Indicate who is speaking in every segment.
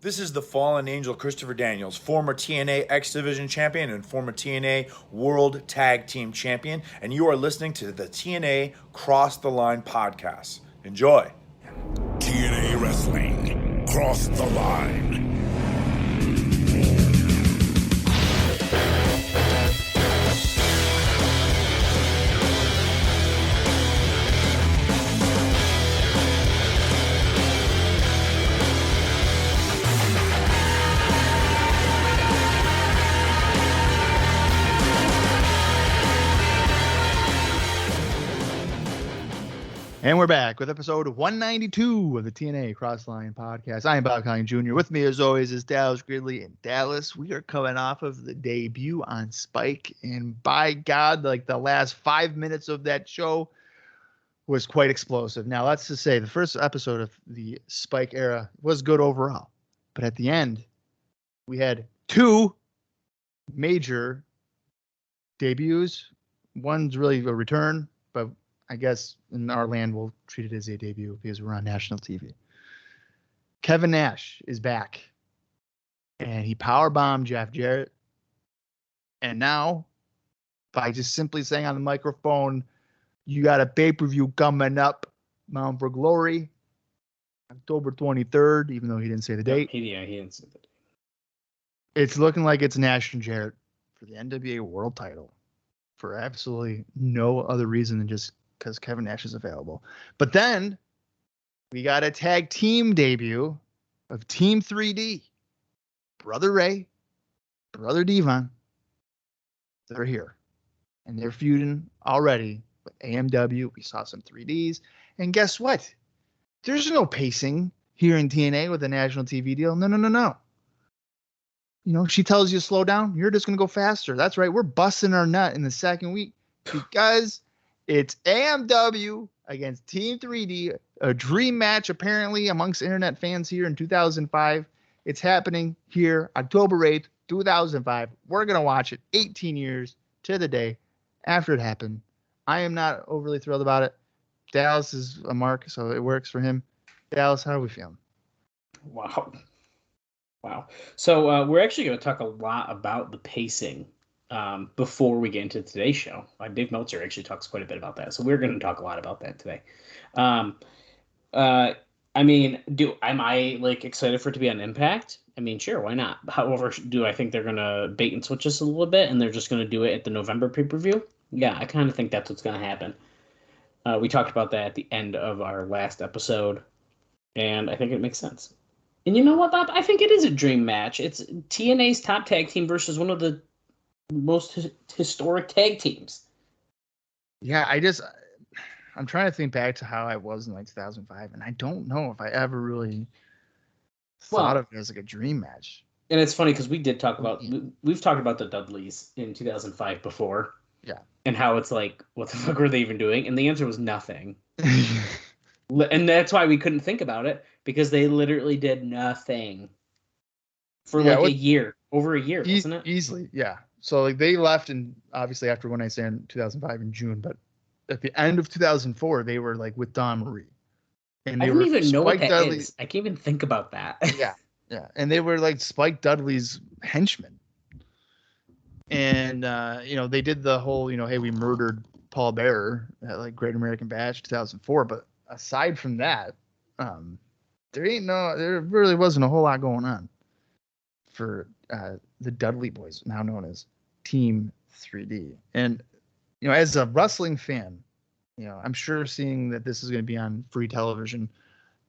Speaker 1: This is the Fallen Angel Christopher Daniels, former TNA X Division champion and former TNA World Tag Team champion, and you are listening to the TNA Cross the Line podcast. Enjoy.
Speaker 2: TNA Wrestling, Cross the Line.
Speaker 3: And we're back with episode 192 of the TNA Crossline podcast. I am Colling Jr. With me, as always, is Dallas Gridley. In Dallas, we are coming off of the debut on Spike. And by God, like the last 5 minutes of that show was quite explosive. Now, let's just say the first episode of the Spike era was good overall. But at the end, we had two major debuts. One's really a return, but I guess in our land, we'll treat it as a debut because we're on national TV. Kevin Nash is back, and he powerbombed Jeff Jarrett. And now, by just simply saying on the microphone, you got a pay-per-view coming up, Bound for Glory, October 23rd, even though he didn't say the date.
Speaker 4: He didn't say the date.
Speaker 3: It's looking like it's Nash and Jarrett for the NWA World title for absolutely no other reason than just because Kevin Nash is available. But then we got a tag team debut of Team 3D. Brother Ray, Brother Devon. They're here. And they're feuding already with AMW. We saw some 3Ds. And guess what? There's no pacing here in TNA with a national TV deal. No. You know, she tells you to slow down. You're just going to go faster. That's right. We're busting our nut in the second week because it's AMW against Team 3D, a dream match apparently amongst internet fans here in 2005. It's happening here October 8th, 2005. We're going to watch it 18 years to the day after it happened. I am not overly thrilled about it. Dallas is a mark, so it works for him. Dallas, how are we feeling?
Speaker 4: Wow. So we're actually going to talk a lot about the pacing before we get into today's show. Dave Meltzer actually talks quite a bit about that, so we're going to talk a lot about that today. I mean, am I like excited for it to be on Impact? I mean, sure, why not? However, do I think they're going to bait and switch us a little bit and they're just going to do it at the November pay-per-view? Yeah, I kind of think that's what's going to happen. We talked about that at the end of our last episode, and I think it makes sense. And you know what, Bob? I think it is a dream match. It's TNA's top tag team versus one of the most historic tag teams.
Speaker 3: Yeah, I'm trying to think back to how I was in like 2005, and I don't know if I ever really thought of it as like a dream match.
Speaker 4: And it's funny because we've talked about the Dudleys in 2005 before.
Speaker 3: Yeah.
Speaker 4: And how it's like, what the fuck were they even doing? And the answer was nothing. And that's why we couldn't think about it, because they literally did nothing for a year, over a year, wasn't it?
Speaker 3: Easily, yeah. So like they left, and obviously after One Night Stand 2005 in June, but at the end of 2004 they were like with Don Marie, and
Speaker 4: I don't even know what that is. I can't even think about that.
Speaker 3: yeah, and they were like Spike Dudley's henchmen, and they did the whole hey, we murdered Paul Bearer at like Great American Bash 2004, but aside from that, there really wasn't a whole lot going on for the Dudley Boys, now known as Team 3D. And as a wrestling fan, I'm sure seeing that this is going to be on free television,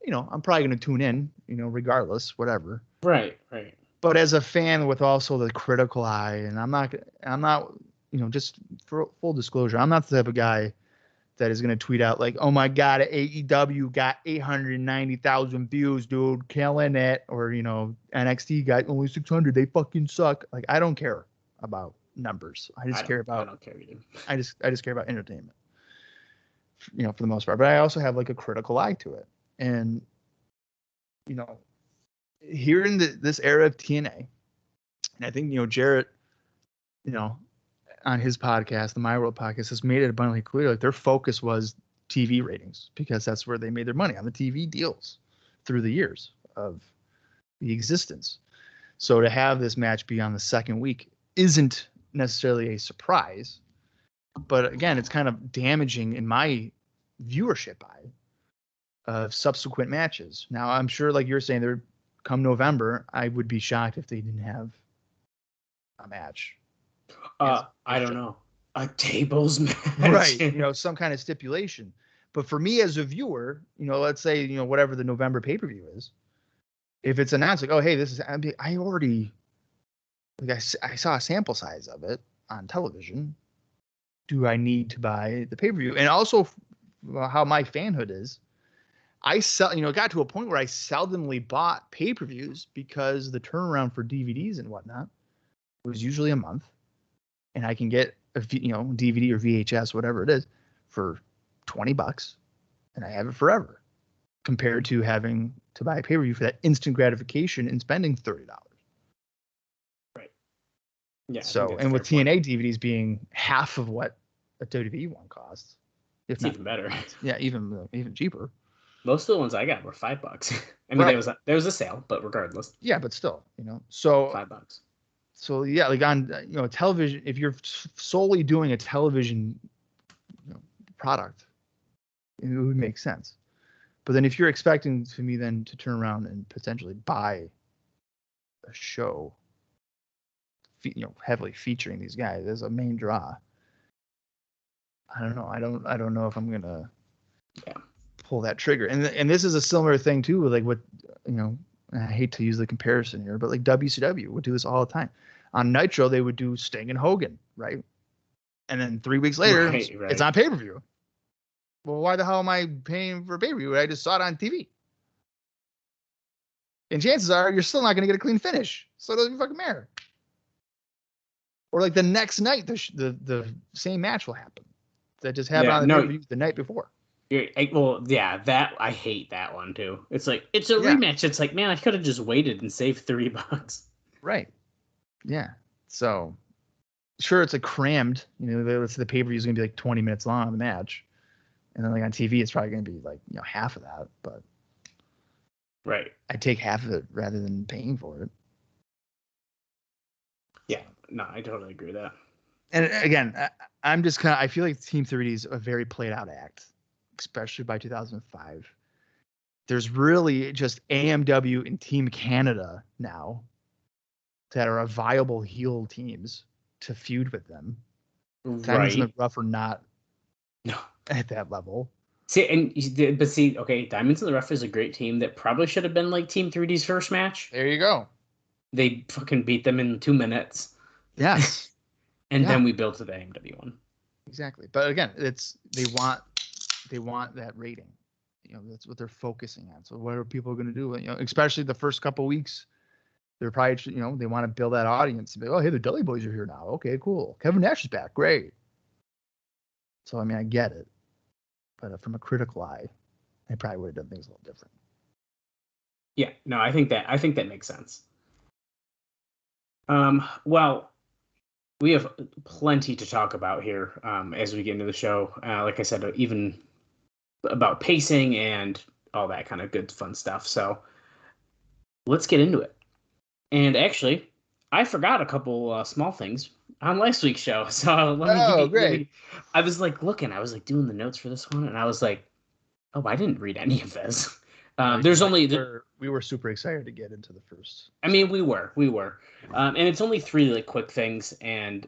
Speaker 3: I'm probably going to tune in, regardless, whatever.
Speaker 4: Right.
Speaker 3: But as a fan with also the critical eye, and I'm not, just for full disclosure, I'm not the type of guy that is going to tweet out like, oh my God, AEW got 890,000 views, dude, killing it. Or, NXT got only 600. They fucking suck. Like, I don't care about numbers. I just care about, I just care about entertainment, for the most part. But I also have like a critical eye to it. And, here in this era of TNA, and I think, Jarrett, on his podcast, the My World podcast, has made it abundantly clear like their focus was TV ratings, because that's where they made their money, on the TV deals through the years of the existence. So to have this match be on the second week isn't necessarily a surprise, but again, it's kind of damaging in my viewership eye of subsequent matches. Now, I'm sure, like you're saying, there come November, I would be shocked if they didn't have a match.
Speaker 4: I don't know. A tables match.
Speaker 3: Right. You know, some kind of stipulation. But for me as a viewer, you know, let's say, you know, whatever the November pay-per-view is, if it's announced like, oh, hey, this is, I already, like I saw a sample size of it on television. Do I need to buy the pay-per-view? And also how my fanhood is, it got to a point where I seldomly bought pay-per-views because the turnaround for DVDs and whatnot was usually a month, and I can get a DVD or VHS, whatever it is, for $20, and I have it forever, compared to having to buy a pay-per-view for that instant gratification and spending $30.
Speaker 4: Right. Yeah.
Speaker 3: So, and with TNA DVDs being half of what a WWE one costs, if
Speaker 4: it's
Speaker 3: not
Speaker 4: even better.
Speaker 3: Yeah, even cheaper.
Speaker 4: Most of the ones I got were $5. I mean,
Speaker 3: right.
Speaker 4: there was a sale, but regardless.
Speaker 3: Yeah, but still, so
Speaker 4: $5.
Speaker 3: So yeah, like on television, if you're solely doing a television product, it would make sense. But then if you're expecting to me then to turn around and potentially buy a show, heavily featuring these guys as a main draw, I don't know. I don't know if I'm gonna pull that trigger. And this is a similar thing too with like what I hate to use the comparison here, but like WCW would do this all the time. On Nitro, they would do Sting and Hogan, right? And then 3 weeks later, it's on pay-per-view. Well, why the hell am I paying for pay-per-view? I just saw it on TV. And chances are you're still not going to get a clean finish. So it doesn't fucking matter. Or like the next night, the same match will happen. That just happened on the pay-per-view the night before.
Speaker 4: That I hate that one too. It's like it's a rematch. It's like, man, I could have just waited and saved $3.
Speaker 3: Right. Yeah. So sure, it's a crammed. Let's say the pay-per-view is going to be like 20 minutes long on the match, and then like on TV, it's probably going to be like half of that. But
Speaker 4: right,
Speaker 3: I'd take half of it rather than paying for it.
Speaker 4: Yeah. No, I totally agree with that.
Speaker 3: And again, I'm just I feel like Team 30 is a very played out act, especially by 2005. There's really just AMW and Team Canada now that are a viable heel teams to feud with them. Diamonds in the Rough are not at that level.
Speaker 4: Okay, Diamonds in the Rough is a great team that probably should have been like Team 3D's first match.
Speaker 3: There you go.
Speaker 4: They fucking beat them in 2 minutes.
Speaker 3: Yes.
Speaker 4: And then we built to the AMW one.
Speaker 3: Exactly. But again, they want that rating. That's what they're focusing on. So what are people going to do? Especially the first couple of weeks, they're probably, they want to build that audience. Be, oh, hey, the Dudley Boys are here now. Okay, cool. Kevin Nash is back. Great. So, I mean, I get it. But from a critical eye, I probably would have done things a little different.
Speaker 4: Yeah, no, I think that makes sense. Well, we have plenty to talk about here as we get into the show. Like I said, even about pacing and all that kind of good, fun stuff. So let's get into it. And actually, I forgot a couple small things on last week's show. So
Speaker 3: great.
Speaker 4: I was like looking, I was like doing the notes for this one, and I was like, oh, I didn't read any of this.
Speaker 3: We were super excited to get into the first.
Speaker 4: I mean, we were, and it's only 3 like quick things. And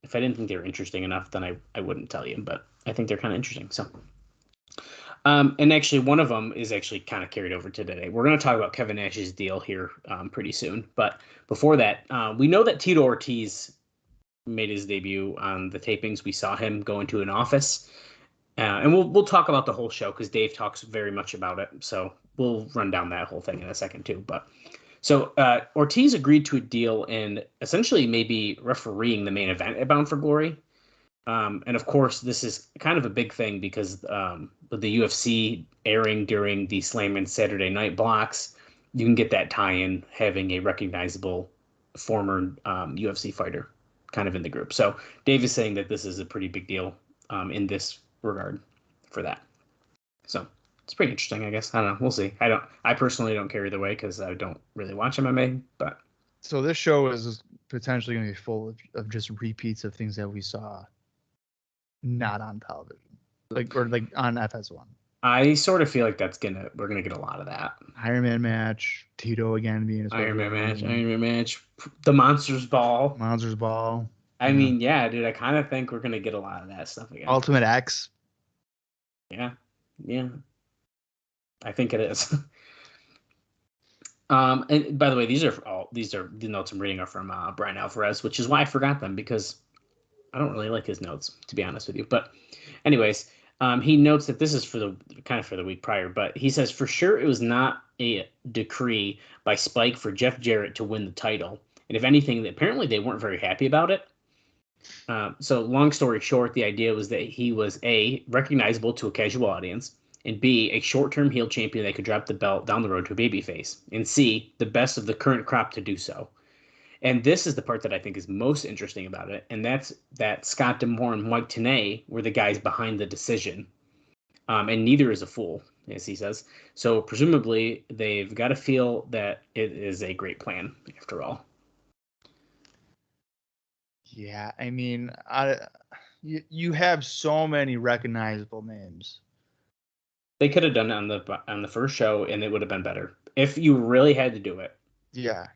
Speaker 4: if I didn't think they were interesting enough, then I wouldn't tell you. But I think they're kind of interesting. So, and actually, one of them is actually kind of carried over to today. We're going to talk about Kevin Nash's deal here pretty soon. But before that, we know that Tito Ortiz made his debut on the tapings. We saw him go into an office. And we'll talk about the whole show because Dave talks very much about it. So we'll run down that whole thing in a second too. But so Ortiz agreed to a deal and essentially maybe refereeing the main event at Bound for Glory. And of course, this is kind of a big thing because with the UFC airing during the Slam and Saturday night blocks, you can get that tie-in having a recognizable former UFC fighter kind of in the group. So Dave is saying that this is a pretty big deal in this regard for that. So it's pretty interesting, I guess. I don't know. We'll see. I personally don't care either way because I don't really watch MMA, but
Speaker 3: So this show is potentially going to be full of just repeats of things that we saw not on television, or on FS1.
Speaker 4: I sort of feel like we're gonna get a lot of that.
Speaker 3: Iron Man match, Tito again being his
Speaker 4: Iron Man match, the Monsters Ball.
Speaker 3: Monsters Ball.
Speaker 4: I mean, yeah, dude, I kind of think we're gonna get a lot of that stuff again.
Speaker 3: Ultimate X.
Speaker 4: Yeah. I think it is. And by the way, these are the notes I'm reading are from Brian Alvarez, which is why I forgot them because I don't really like his notes, to be honest with you. But anyways, he notes that this is for the week prior, but he says for sure it was not a decree by Spike for Jeff Jarrett to win the title, and if anything, apparently they weren't very happy about it. So long story short, the idea was that he was A, recognizable to a casual audience, and B, a short-term heel champion that could drop the belt down the road to a babyface, and C, the best of the current crop to do so. And this is the part that I think is most interesting about it, and that's that Scott D'Amore and Mike Tenay were the guys behind the decision, and neither is a fool, as he says. So presumably they've got to feel that it is a great plan, after all.
Speaker 3: Yeah, I mean, you have so many recognizable names.
Speaker 4: They could have done it on the first show, and it would have been better if you really had to do it.
Speaker 3: Yeah.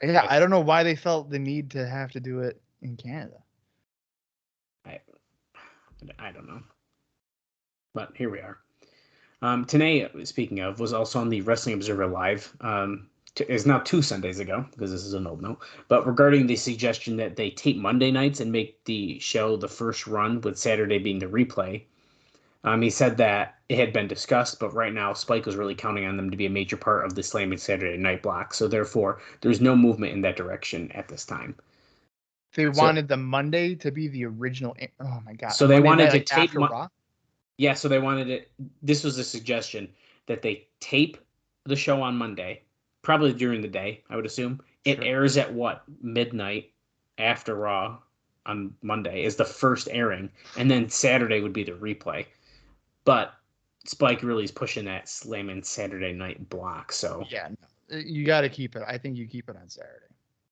Speaker 3: Yeah, I don't know why they felt the need to have to do it in Canada.
Speaker 4: I don't know. But here we are. Tenay, speaking of, was also on the Wrestling Observer Live. Is now 2 Sundays ago, because this is an old note. But regarding the suggestion that they tape Monday nights and make the show the first run, with Saturday being the replay, he said that it had been discussed, but right now Spike was really counting on them to be a major part of the Slamming Saturday Night block. So therefore, there's no movement in that direction at this time.
Speaker 3: They wanted the Monday to be the original. Oh my god!
Speaker 4: So they wanted to tape.
Speaker 3: Raw?
Speaker 4: Yeah, so they wanted it. This was a suggestion that they tape the show on Monday, probably during the day, I would assume. It airs at midnight after Raw on Monday is the first airing, and then Saturday would be the replay. But Spike really is pushing that Slamming Saturday Night block. So
Speaker 3: yeah, no, you got to keep it. I think you keep it on Saturday.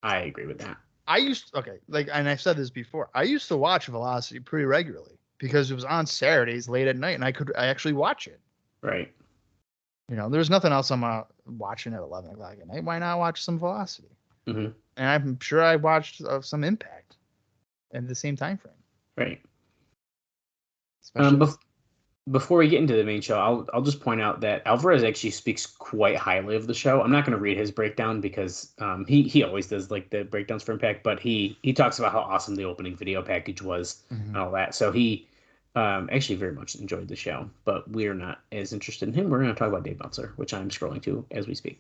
Speaker 4: I agree with that.
Speaker 3: And I've said this before. I used to watch Velocity pretty regularly because it was on Saturdays late at night, and I actually watch it.
Speaker 4: Right.
Speaker 3: There's nothing else I'm watching at 11 o'clock at night. Why not watch some Velocity?
Speaker 4: Mm-hmm.
Speaker 3: And I'm sure I watched some Impact at the same time frame.
Speaker 4: Right.
Speaker 3: Especially
Speaker 4: Before we get into the main show, I'll just point out that Alvarez actually speaks quite highly of the show. I'm not going to read his breakdown because he always does like the breakdowns for Impact, but he talks about how awesome the opening video package was and all that. So he actually very much enjoyed the show, but we're not as interested in him. We're going to talk about Dave Meltzer, which I'm scrolling to as we speak.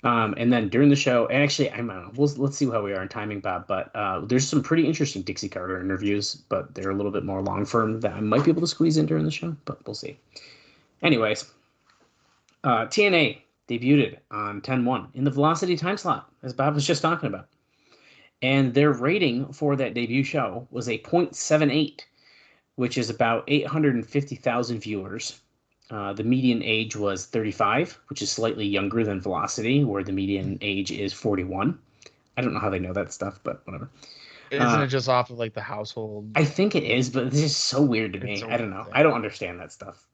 Speaker 4: And then during the show, and actually, I don't know, let's see how we are in timing, Bob. But there's some pretty interesting Dixie Carter interviews, but they're a little bit more long form that I might be able to squeeze in during the show, but we'll see. Anyways, TNA debuted on 10/1 in the Velocity time slot, as Bob was just talking about. And their rating for that debut show was a 0.78, which is about 850,000 viewers. The median age was 35, which is slightly younger than Velocity, where the median age is 41. I don't know how they know that stuff, but whatever.
Speaker 3: Isn't it just off of like the household?
Speaker 4: I think it is, but this is so weird to me. I don't know. I don't understand that stuff.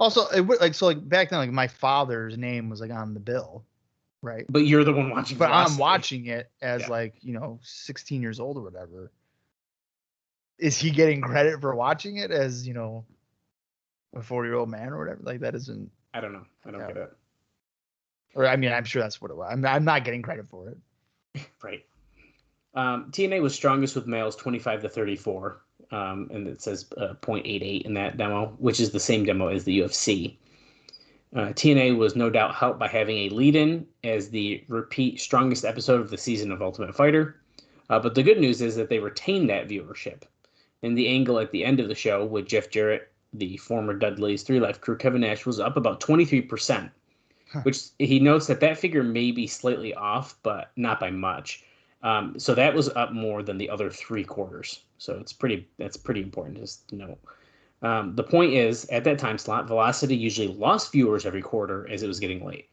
Speaker 3: Also, back then, like my father's name was like on the bill, right?
Speaker 4: But you're the one watching.
Speaker 3: But
Speaker 4: Velocity.
Speaker 3: I'm watching it as 16 years old or whatever. Is he getting credit for watching it as a 40-year-old man or whatever? Like that isn't.
Speaker 4: I don't know. I don't get it.
Speaker 3: Or I mean, I'm sure that's what it was. I'm not getting credit for it.
Speaker 4: Right. TNA was strongest with males 25 to 34, and it says 0.88 in that demo, which is the same demo as the UFC. TNA was no doubt helped by having a lead-in as the repeat strongest episode of the season of Ultimate Fighter. But the good news is that they retained that viewership. And the angle at the end of the show with Jeff Jarrett, the former Dudley's 3 Life crew, Kevin Nash, was up about 23%, which he notes that figure may be slightly off, but not by much. So that was up more than the other 3 quarters. So that's pretty important to note. The point is, at that time slot, Velocity usually lost viewers every quarter as it was getting late.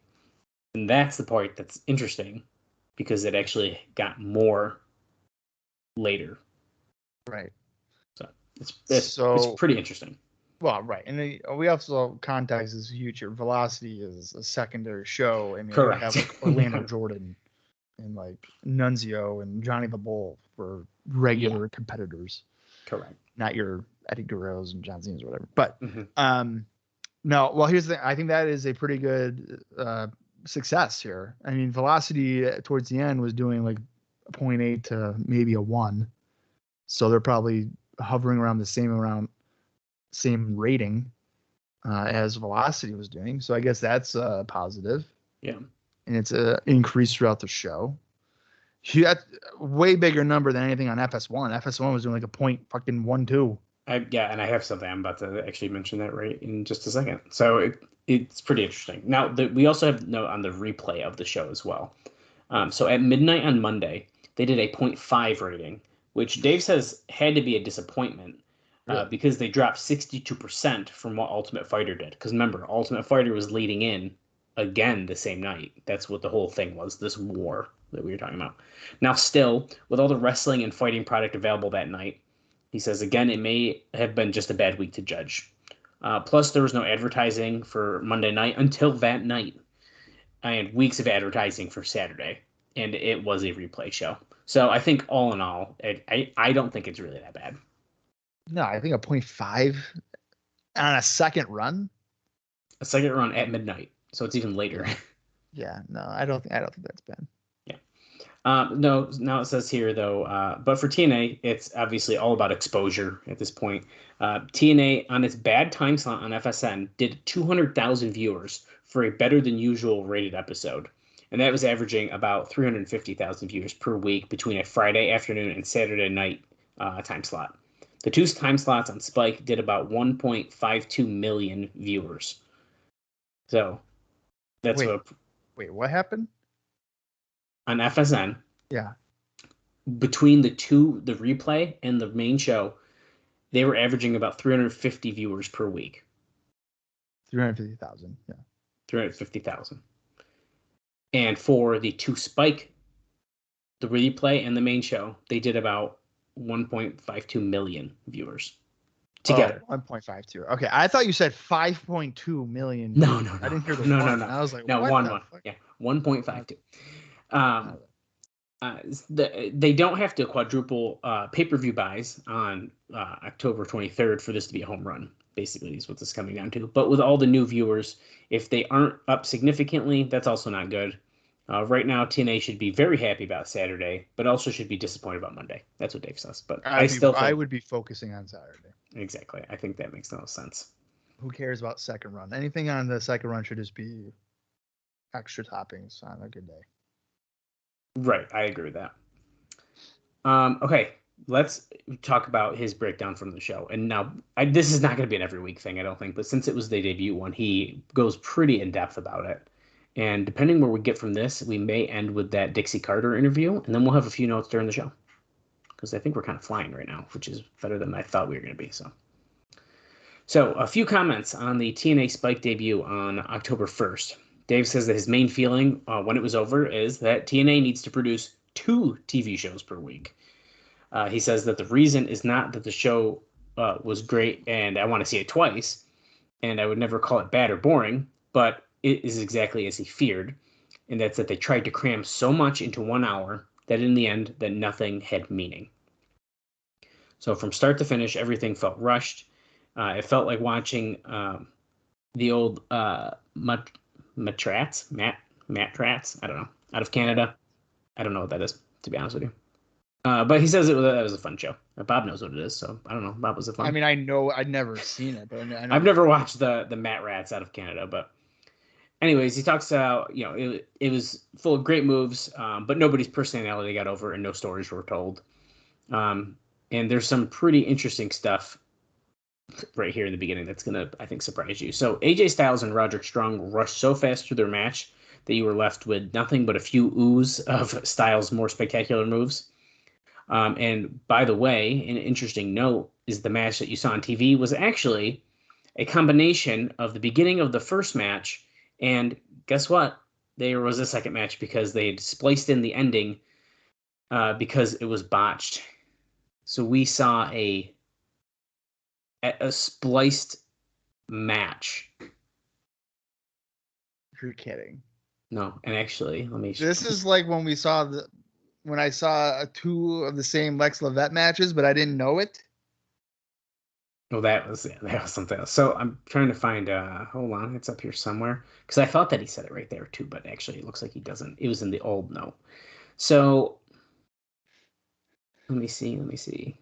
Speaker 4: And that's the part that's interesting because it actually got more later.
Speaker 3: Right.
Speaker 4: So it's pretty interesting.
Speaker 3: Well, right. And we also, context is huge here. Velocity is a secondary show. I mean,
Speaker 4: Correct.
Speaker 3: we have like Orlando Jordan and like Nunzio and Johnny the Bull for regular competitors.
Speaker 4: Correct.
Speaker 3: Not your Eddie Guerreros and John Cena's or whatever. But no, well, here's the thing. I think that is a pretty good success here. I mean, Velocity towards the end was doing like a 0.8 to maybe a 1. So they're probably hovering around the same rating as Velocity was doing. So I guess that's positive.
Speaker 4: Yeah.
Speaker 3: And it's increased throughout the show. That's a way bigger number than anything on FS1. FS1 was doing like a 0.12.
Speaker 4: And I have something. I'm about to actually mention that right in just a second. So it's pretty interesting. Now, we also have note on the replay of the show as well. So at midnight on Monday, they did a 0.5 rating, which Dave says had to be a disappointment because they dropped 62% from what Ultimate Fighter did. Because remember, Ultimate Fighter was leading in again the same night. That's what the whole thing was, this war that we were talking about. Now, still, with all the wrestling and fighting product available that night, he says, again, it may have been just a bad week to judge. Plus, there was no advertising for Monday night until that night, and weeks of advertising for Saturday, and it was a replay show. So I think all in all, I don't think it's really that bad.
Speaker 3: No, I think a 0.5 on a second run.
Speaker 4: A second run at midnight, so it's even later.
Speaker 3: Yeah, no, I don't think that's bad.
Speaker 4: No, now it says here, though, but for TNA, it's obviously all about exposure at this point. TNA, on its bad time slot on FSN, did 200,000 viewers for a better-than-usual rated episode. And that was averaging about 350,000 viewers per week between a Friday afternoon and Saturday night time slot. The two time slots on Spike did about 1.52 million viewers. So that's
Speaker 3: Wait, what happened?
Speaker 4: On FSN.
Speaker 3: Yeah.
Speaker 4: Between the replay and the main show, they were averaging about 350 viewers per week.
Speaker 3: 350,000. Yeah.
Speaker 4: 350,000. And for the two Spike, the replay and the main show, they did about 1.52 million viewers together.
Speaker 3: 1.52. Okay, I thought you said 5.2 million.
Speaker 4: No.
Speaker 3: I didn't hear the
Speaker 4: no.
Speaker 3: I was like,
Speaker 4: no,
Speaker 3: what
Speaker 4: 1. Yeah, 1.52. They don't have to quadruple pay-per-view buys on October 23rd for this to be a home run, basically, is what this is coming down to. But with all the new viewers, if they aren't up significantly, that's also not good. Right now, TNA should be very happy about Saturday, but also should be disappointed about Monday. That's what Dave says. But I
Speaker 3: would be focusing on Saturday.
Speaker 4: Exactly. I think that makes no sense.
Speaker 3: Who cares about second run? Anything on the second run should just be extra toppings on a good day.
Speaker 4: Right. I agree with that. Okay. Let's talk about his breakdown from the show. And now, this is not going to be an every week thing, I don't think. But since it was the debut one, he goes pretty in depth about it. And depending where we get from this, we may end with that Dixie Carter interview. And then we'll have a few notes during the show. Because I think we're kind of flying right now, which is better than I thought we were going to be. So a few comments on the TNA Spike debut on October 1st. Dave says that his main feeling when it was over is that TNA needs to produce 2 TV shows per week. He says that the reason is not that the show was great and I want to see it twice, and I would never call it bad or boring, but it is exactly as he feared, and that's that they tried to cram so much into 1 hour that in the end that nothing had meaning. So from start to finish, everything felt rushed. It felt like watching the old Matt Trats, I don't know, out of Canada. I don't know what that is, to be honest with you. But he says that was a fun show. Bob knows what it is, so I don't know. Bob, was it fun?
Speaker 3: I mean, I know I'd never seen it, but I know.
Speaker 4: I've never watched the Matt Rats out of Canada, but anyways, he talks about, it was full of great moves, but nobody's personality got over and no stories were told. And there's some pretty interesting stuff right here in the beginning that's going to, I think, surprise you. So AJ Styles and Roderick Strong rushed so fast through their match that you were left with nothing but a few oohs of Styles' more spectacular moves. And by the way, an interesting note, is the match that you saw on TV was actually a combination of the beginning of the first match and guess what? There was a second match because they had spliced in the ending because it was botched. So we saw a spliced match.
Speaker 3: You're kidding.
Speaker 4: No, and actually, let me.
Speaker 3: This is like when I saw 2 of the same Lex Levette matches, but I didn't know it.
Speaker 4: Oh, that was something else. So I'm trying to find. Hold on, it's up here somewhere because I thought that he said it right there too, but actually, it looks like he doesn't. It was in the old note. So let me see.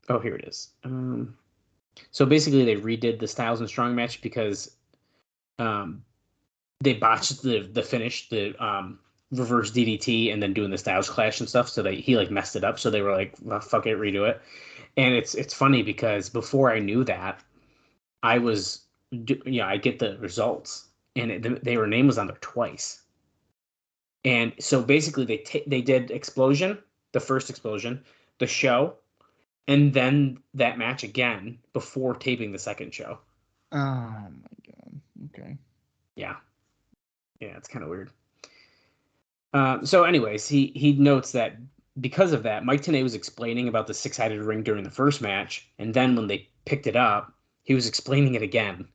Speaker 4: Oh, here it is. So basically, they redid the Styles and Strong match because they botched the finish, the reverse DDT, and then doing the Styles Clash and stuff. So he like messed it up. So they were like, well, "Fuck it, redo it." And it's funny because before I knew that, I get the results, and their name was on there twice. And so basically, they did Explosion, the first Explosion, the show, and then that match again before taping the second show.
Speaker 3: Oh my god. Okay.
Speaker 4: Yeah, it's kind of weird. So, anyways, he notes that because of that, Mike Tenay was explaining about the 6-sided ring during the first match, and then when they picked it up, he was explaining it again.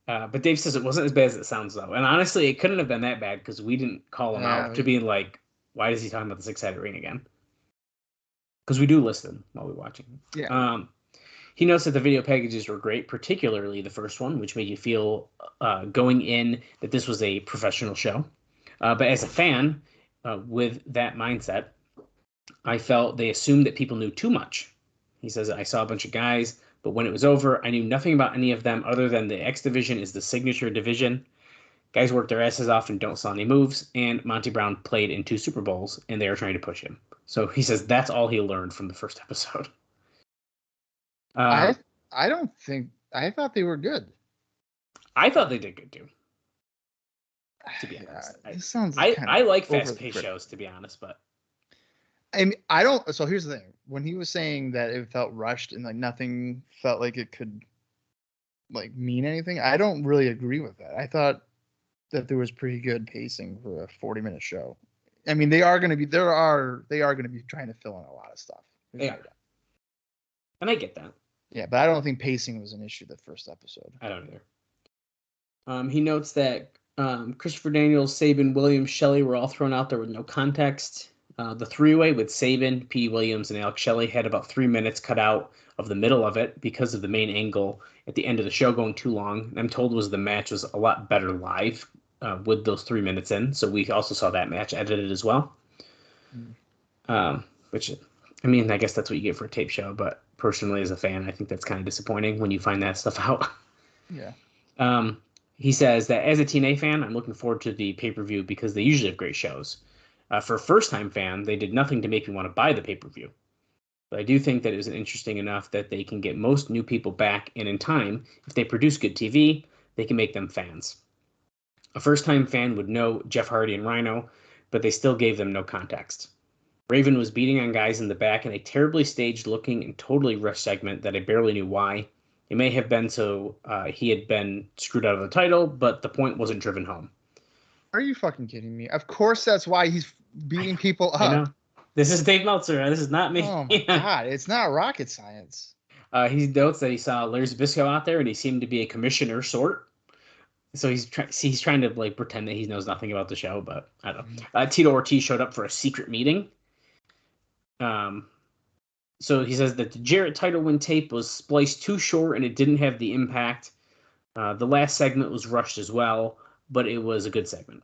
Speaker 4: But Dave says it wasn't as bad as it sounds, though. And honestly, it couldn't have been that bad because we didn't call him out to being like, why is he talking about the 6-sided ring again? Because we do listen while we're watching.
Speaker 3: Yeah.
Speaker 4: He notes that the video packages were great, particularly the first one, which made you feel going in that this was a professional show. But as a fan, with that mindset, I felt they assumed that people knew too much. He says, I saw a bunch of guys, but when it was over, I knew nothing about any of them other than the X division is the signature division. Guys work their asses off and don't sell any moves, and Monty Brown played in 2 Super Bowls, and they are trying to push him. So he says that's all he learned from the first episode.
Speaker 3: I thought they were good.
Speaker 4: I thought they did good too. To be honest,
Speaker 3: this sounds
Speaker 4: I like fast-paced shows, to be honest, but
Speaker 3: I mean, I don't. So here's the thing: when he was saying that it felt rushed and like nothing felt like it could like mean anything, I don't really agree with that. I thought that there was pretty good pacing for a 40-minute show. I mean, they are going to be trying to fill in a lot of stuff.
Speaker 4: Yeah, and I get that.
Speaker 3: Yeah, but I don't think pacing was an issue the first episode.
Speaker 4: I don't either. He notes that Christopher Daniels, Sabin, Williams, Shelley were all thrown out there with no context. The 3-way with Sabin, P. Williams, and Alex Shelley had about 3 minutes cut out of the middle of it because of the main angle at the end of the show going too long. I'm told the match was a lot better live with those 3 minutes in. So we also saw that match edited as well. Which, I mean, I guess that's what you get for a tape show. But personally, as a fan, I think that's kind of disappointing when you find that stuff out.
Speaker 3: Yeah.
Speaker 4: He says that as a TNA fan, I'm looking forward to the pay-per-view because they usually have great shows. For a first-time fan, they did nothing to make me want to buy the pay-per-view. But I do think that it was interesting enough that they can get most new people back, and in time, if they produce good TV, they can make them fans. A first-time fan would know Jeff Hardy and Rhino, but they still gave them no context. Raven was beating on guys in the back in a terribly staged-looking and totally rushed segment that I barely knew why. It may have been so he had been screwed out of the title, but the point wasn't driven home.
Speaker 3: Are you fucking kidding me? Of course that's why he's beating people up.
Speaker 4: I know. This is Dave Meltzer. This is not me.
Speaker 3: Oh my god, it's not rocket science.
Speaker 4: He notes that he saw Larry Zbyszko out there, and he seemed to be a commissioner sort. So he's trying to like pretend that he knows nothing about the show, but I don't know. Tito Ortiz showed up for a secret meeting. So he says that the Jarrett title win tape was spliced too short, and it didn't have the impact. The last segment was rushed as well, but it was a good segment.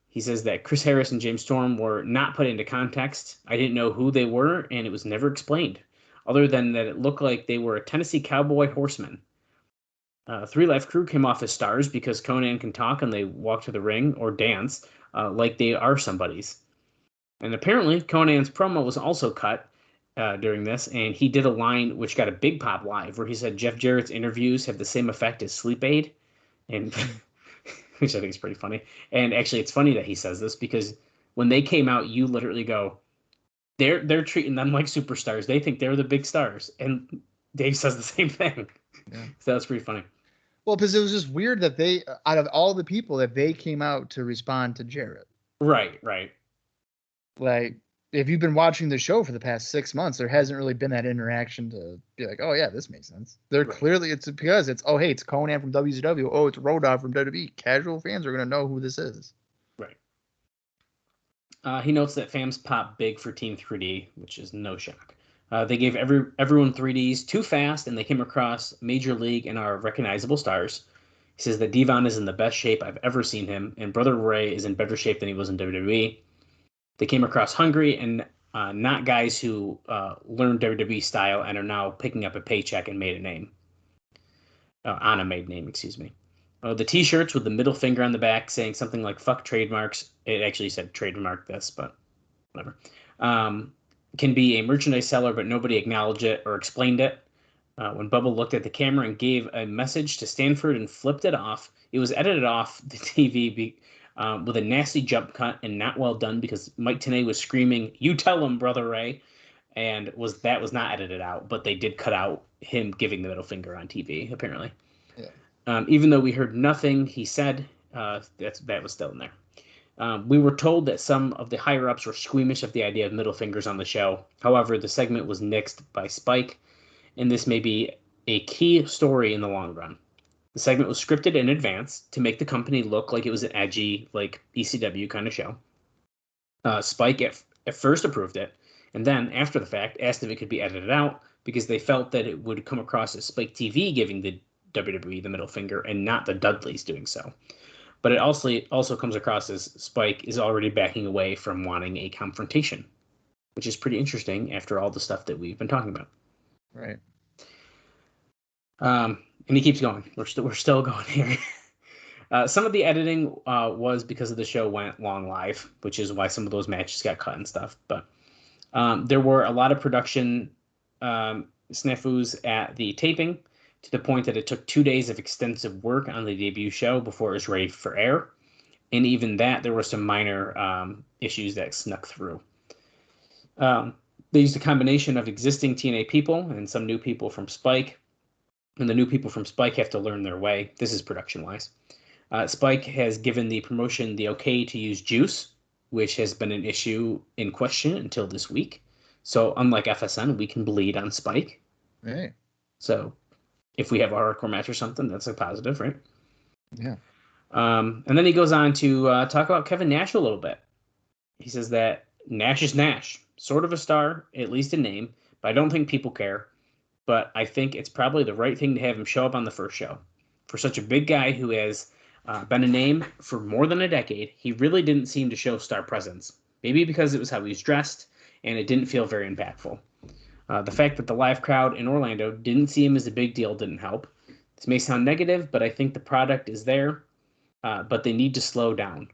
Speaker 4: He says that Chris Harris and James Storm were not put into context. I didn't know who they were, and it was never explained, other than that it looked like they were a Tennessee Cowboy horsemen. 3 Live Crew came off as stars because Conan can talk and they walk to the ring or dance like they are somebody's. And apparently Conan's promo was also cut during this, and he did a line which got a big pop live where he said Jeff Jarrett's interviews have the same effect as sleep aid, and which I think is pretty funny. And actually, it's funny that he says this because when they came out, you literally go, they're treating them like superstars. They think they're the big stars, and Dave says the same thing.
Speaker 3: Yeah.
Speaker 4: So that's pretty funny.
Speaker 3: Well, because it was just weird that they, out of all the people, that they came out to respond to Jarrett.
Speaker 4: Right.
Speaker 3: Like, if you've been watching the show for the past 6 months, there hasn't really been that interaction to be like, oh yeah, this makes sense. They're clearly, it's because it's, oh hey, it's Conan from WCW. Oh, it's Road Dogg from WWE. Casual fans are gonna know who this is.
Speaker 4: Right. He notes that fans pop big for Team 3D, which is no shock. They gave everyone 3Ds too fast, and they came across Major League and are recognizable stars. He says that Devon is in the best shape I've ever seen him, and Brother Ray is in better shape than he was in WWE. They came across hungry and not guys who learned WWE style and are now picking up a paycheck and made a name. On a made name, excuse me. The T-shirts with the middle finger on the back saying something like "fuck trademarks." It actually said trademark this, but whatever. Can be a merchandise seller, but nobody acknowledged it or explained it. When Bubba looked at the camera and gave a message to Stanford and flipped it off, it was edited off the TV with a nasty jump cut and not well done because Mike Tenay was screaming, "You tell him, Brother Ray," and was not edited out, but they did cut out him giving the middle finger on TV, apparently. Yeah. Even though we heard nothing he said, that was still in there. We were told that some of the higher-ups were squeamish of the idea of middle fingers on the show. However, the segment was nixed by Spike, and this may be a key story in the long run. The segment was scripted in advance to make the company look like it was an edgy, like ECW kind of show. Spike at first approved it, and then, after the fact, asked if it could be edited out because they felt that it would come across as Spike TV giving the WWE the middle finger and not the Dudleys doing so. But it also comes across as Spike is already backing away from wanting a confrontation, which is pretty interesting after all the stuff that we've been talking about.
Speaker 3: Right.
Speaker 4: And he keeps going. We're still going here. Some of the editing was because of the show went long live, which is why some of those matches got cut and stuff. But there were a lot of production snafus at the taping, to the point that it took 2 days of extensive work on the debut show before it was ready for air. And even that, there were some minor issues that snuck through. They used a combination of existing TNA people and some new people from Spike. And the new people from Spike have to learn their way. This is production-wise. Spike has given the promotion the okay to use Juice, which has been an issue in question until this week. So unlike FSN, we can bleed on Spike.
Speaker 3: Right.
Speaker 4: So if we have a hardcore match or something, that's a positive, right?
Speaker 3: Yeah.
Speaker 4: And then he goes on to talk about Kevin Nash a little bit. He says that Nash is Nash, sort of a star, at least in name, but I don't think people care. But I think it's probably the right thing to have him show up on the first show. For such a big guy who has been a name for more than a decade, he really didn't seem to show star presence. Maybe because it was how he was dressed, and it didn't feel very impactful. The fact that the live crowd in Orlando didn't see him as a big deal didn't help. This may sound negative, but I think the product is there, but they need to slow down.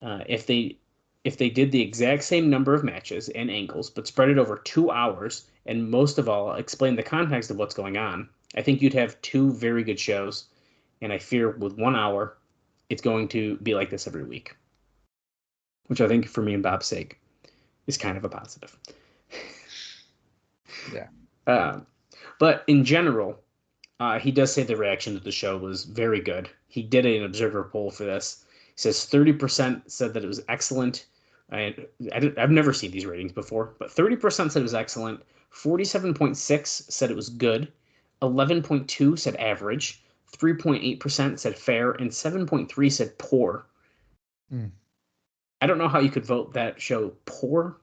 Speaker 4: If they did the exact same number of matches and angles, but spread it over 2 hours, and most of all, explain the context of what's going on, I think you'd have 2 very good shows, and I fear with 1 hour, it's going to be like this every week. Which I think, for me and Bob's sake, is kind of a positive.
Speaker 3: Yeah.
Speaker 4: But in general, he does say the reaction to the show was very good. He did an observer poll for this. He says 30% said that it was excellent. I've never seen these ratings before, but 30% said it was excellent. 47.6 said it was good. 11.2 said average. 3.8% said fair, and 7.3 said poor. I don't know how you could vote that show poor,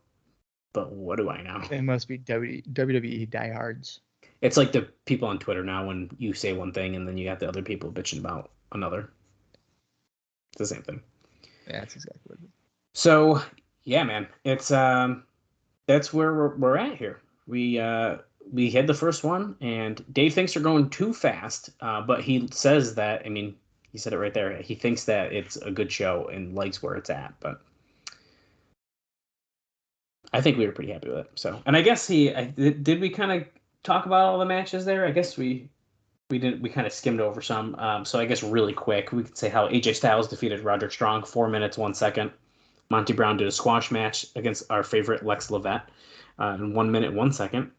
Speaker 4: but what do I know?
Speaker 3: It must be WWE diehards.
Speaker 4: It's like the people on Twitter now when you say one thing and then you got the other people bitching about another. It's the same thing.
Speaker 3: Yeah, that's exactly what it is.
Speaker 4: So, yeah, man, it's that's where we're at here. We had the first one, and Dave thinks they're going too fast, but he says that, I mean, he said it right there. He thinks that it's a good show and likes where it's at, but I think we were pretty happy with it. So, and I guess did we kind of talk about all the matches there? I guess we kind of skimmed over some. So I guess really quick, we could say how AJ Styles defeated Roderick Strong, 4 minutes, 1 second. Monty Brown did a squash match against our favorite Lex Levette in 1 minute, 1 second.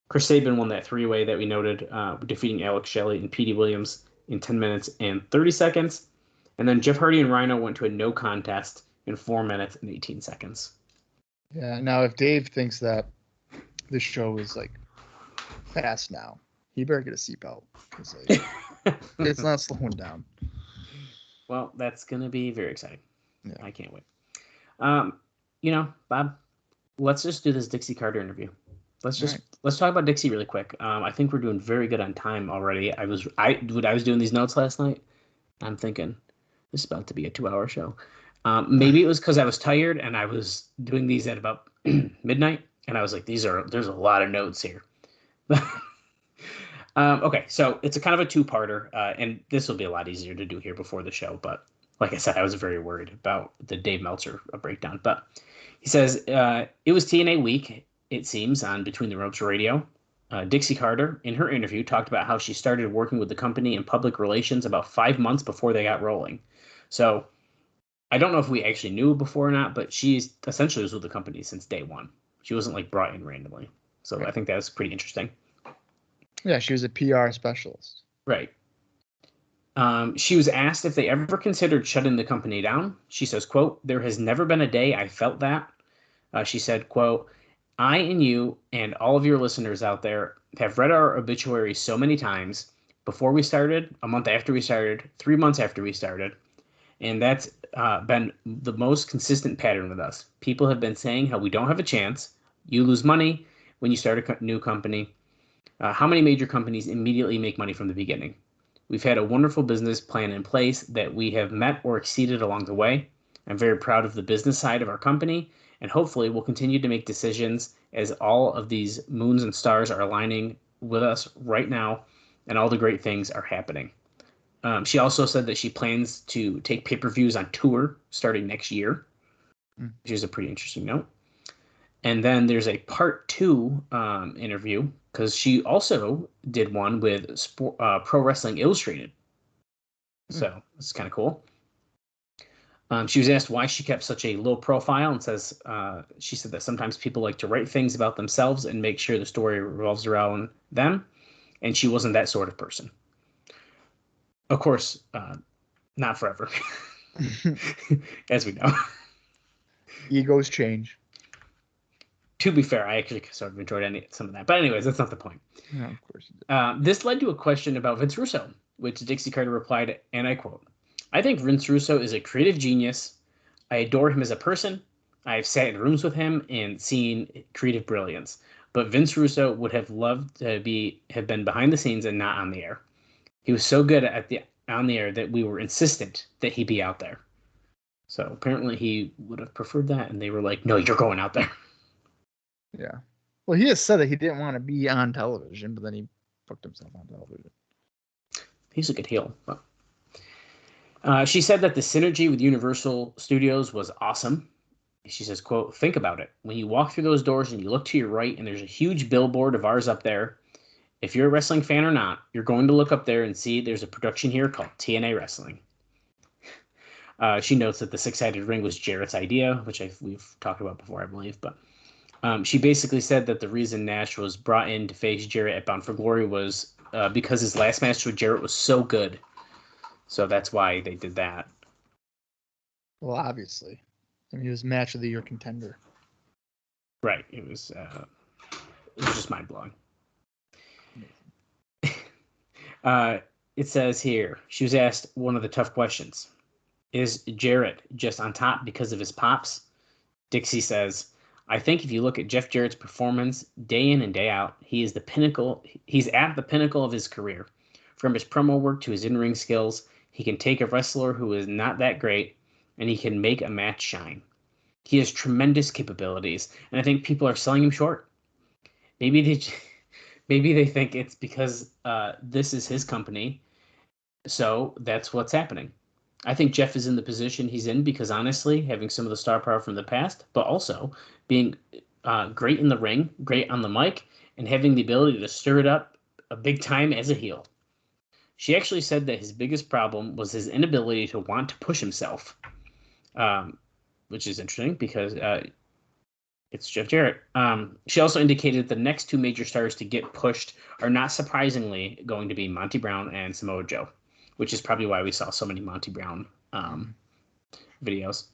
Speaker 4: Chris Sabin won that three-way that we noted, defeating Alex Shelley and Petey Williams in 10 minutes and 30 seconds. And then Jeff Hardy and Rhino went to a no contest in 4 minutes and 18 seconds.
Speaker 3: Yeah. Now, if Dave thinks that this show is like fast now, he better get a seatbelt because like, it's not slowing down.
Speaker 4: Well, that's going to be very exciting.
Speaker 3: Yeah.
Speaker 4: I can't wait. Bob, let's just do this Dixie Carter interview. Let's talk about Dixie really quick. I think we're doing very good on time already. I was doing these notes last night. I'm thinking this is about to be a 2-hour show. Maybe it was because I was tired and I was doing these at about midnight, and I was like, there's a lot of notes here. Okay, so it's a kind of a two-parter, and this will be a lot easier to do here before the show. But like I said, I was very worried about the Dave Meltzer breakdown. But he says it was TNA week, it seems, on Between the Ropes Radio. Dixie Carter, in her interview, talked about how she started working with the company in public relations about 5 months before they got rolling. So I don't know if we actually knew before or not, but she's essentially was with the company since day one. She wasn't like brought in randomly. So right. I think that was pretty interesting.
Speaker 3: Yeah, she was a PR specialist.
Speaker 4: Right. She was asked if they ever considered shutting the company down. She says, quote, "There has never been a day I felt that." She said, quote, "I and you and all of your listeners out there have read our obituary so many times, before we started, a month after we started, 3 months after we started. And that's been the most consistent pattern with us. People have been saying how we don't have a chance. You lose money when you start a new company. How many major companies immediately make money from the beginning? We've had a wonderful business plan in place that we have met or exceeded along the way. I'm very proud of the business side of our company, and hopefully we'll continue to make decisions as all of these moons and stars are aligning with us right now, and all the great things are happening." She also said that she plans to take pay-per-views on tour starting next year, which is a pretty interesting note. And then there's a part 2 interview, because she also did one with Pro Wrestling Illustrated. So it's kind of cool. She was asked why she kept such a low profile, and she said that sometimes people like to write things about themselves and make sure the story revolves around them, and she wasn't that sort of person. Of course, not forever, as we know.
Speaker 3: Egos change.
Speaker 4: To be fair, I actually sort of enjoyed some of that. But anyways, that's not the point.
Speaker 3: No, of course you did.
Speaker 4: This led to a question about Vince Russo, which Dixie Carter replied, and I quote, "I think Vince Russo is a creative genius. I adore him as a person. I have sat in rooms with him and seen creative brilliance. But Vince Russo would have loved to have been behind the scenes and not on the air. He was so good on the air that we were insistent that he be out there." So apparently he would have preferred that, and they were like, "No, you're going out there."
Speaker 3: Yeah. Well, he has said that he didn't want to be on television, but then he fucked himself on television.
Speaker 4: He's a good heel. But she said that the synergy with Universal Studios was awesome. She says, quote, "Think about it. When you walk through those doors and you look to your right and there's a huge billboard of ours up there, if you're a wrestling fan or not, you're going to look up there and see there's a production here called TNA Wrestling." She notes that the six-sided ring was Jarrett's idea, which we've talked about before, I believe. But she basically said that the reason Nash was brought in to face Jarrett at Bound for Glory was because his last match with Jarrett was so good. So that's why they did that.
Speaker 3: Well, obviously. I mean, he was match of the year contender.
Speaker 4: Right. It was just mind-blowing. It says here, she was asked one of the tough questions. Is Jarrett just on top because of his pops? Dixie says, "I think if you look at Jeff Jarrett's performance day in and day out, he's at the pinnacle of his career. From his promo work to his in-ring skills, he can take a wrestler who is not that great, and he can make a match shine. He has tremendous capabilities, and I think people are selling him short. Maybe they think it's because this is his company, so that's what's happening. I think Jeff is in the position he's in because, honestly, having some of the star power from the past, but also being great in the ring, great on the mic, and having the ability to stir it up a big time as a heel." She actually said that his biggest problem was his inability to want to push himself. which is interesting because it's Jeff Jarrett. She also indicated the next two major stars to get pushed are not surprisingly going to be Monty Brown and Samoa Joe, which is probably why we saw so many Monty Brown videos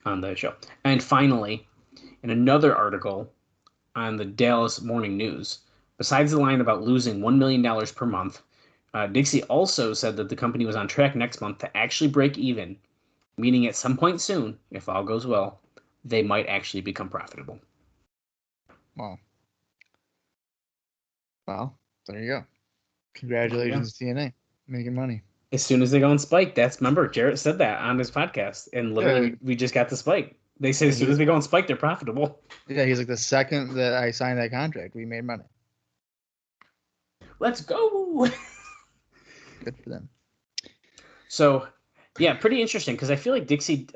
Speaker 4: on the show. And finally, in another article on the Dallas Morning News, besides the line about losing $1 million per month, Dixie also said that the company was on track next month to actually break even, meaning at some point soon, if all goes well, they might actually become profitable.
Speaker 3: Wow. Well, there you go. Congratulations, TNA. Making money.
Speaker 4: As soon as they go on Spike, remember, Jarrett said that on his podcast, and literally we just got the Spike. They say as soon as they go on Spike, they're profitable.
Speaker 3: Yeah, he's like, the second that I signed that contract, we made money.
Speaker 4: Let's go.
Speaker 3: Good for them.
Speaker 4: So, yeah, pretty interesting because I feel like Dixie,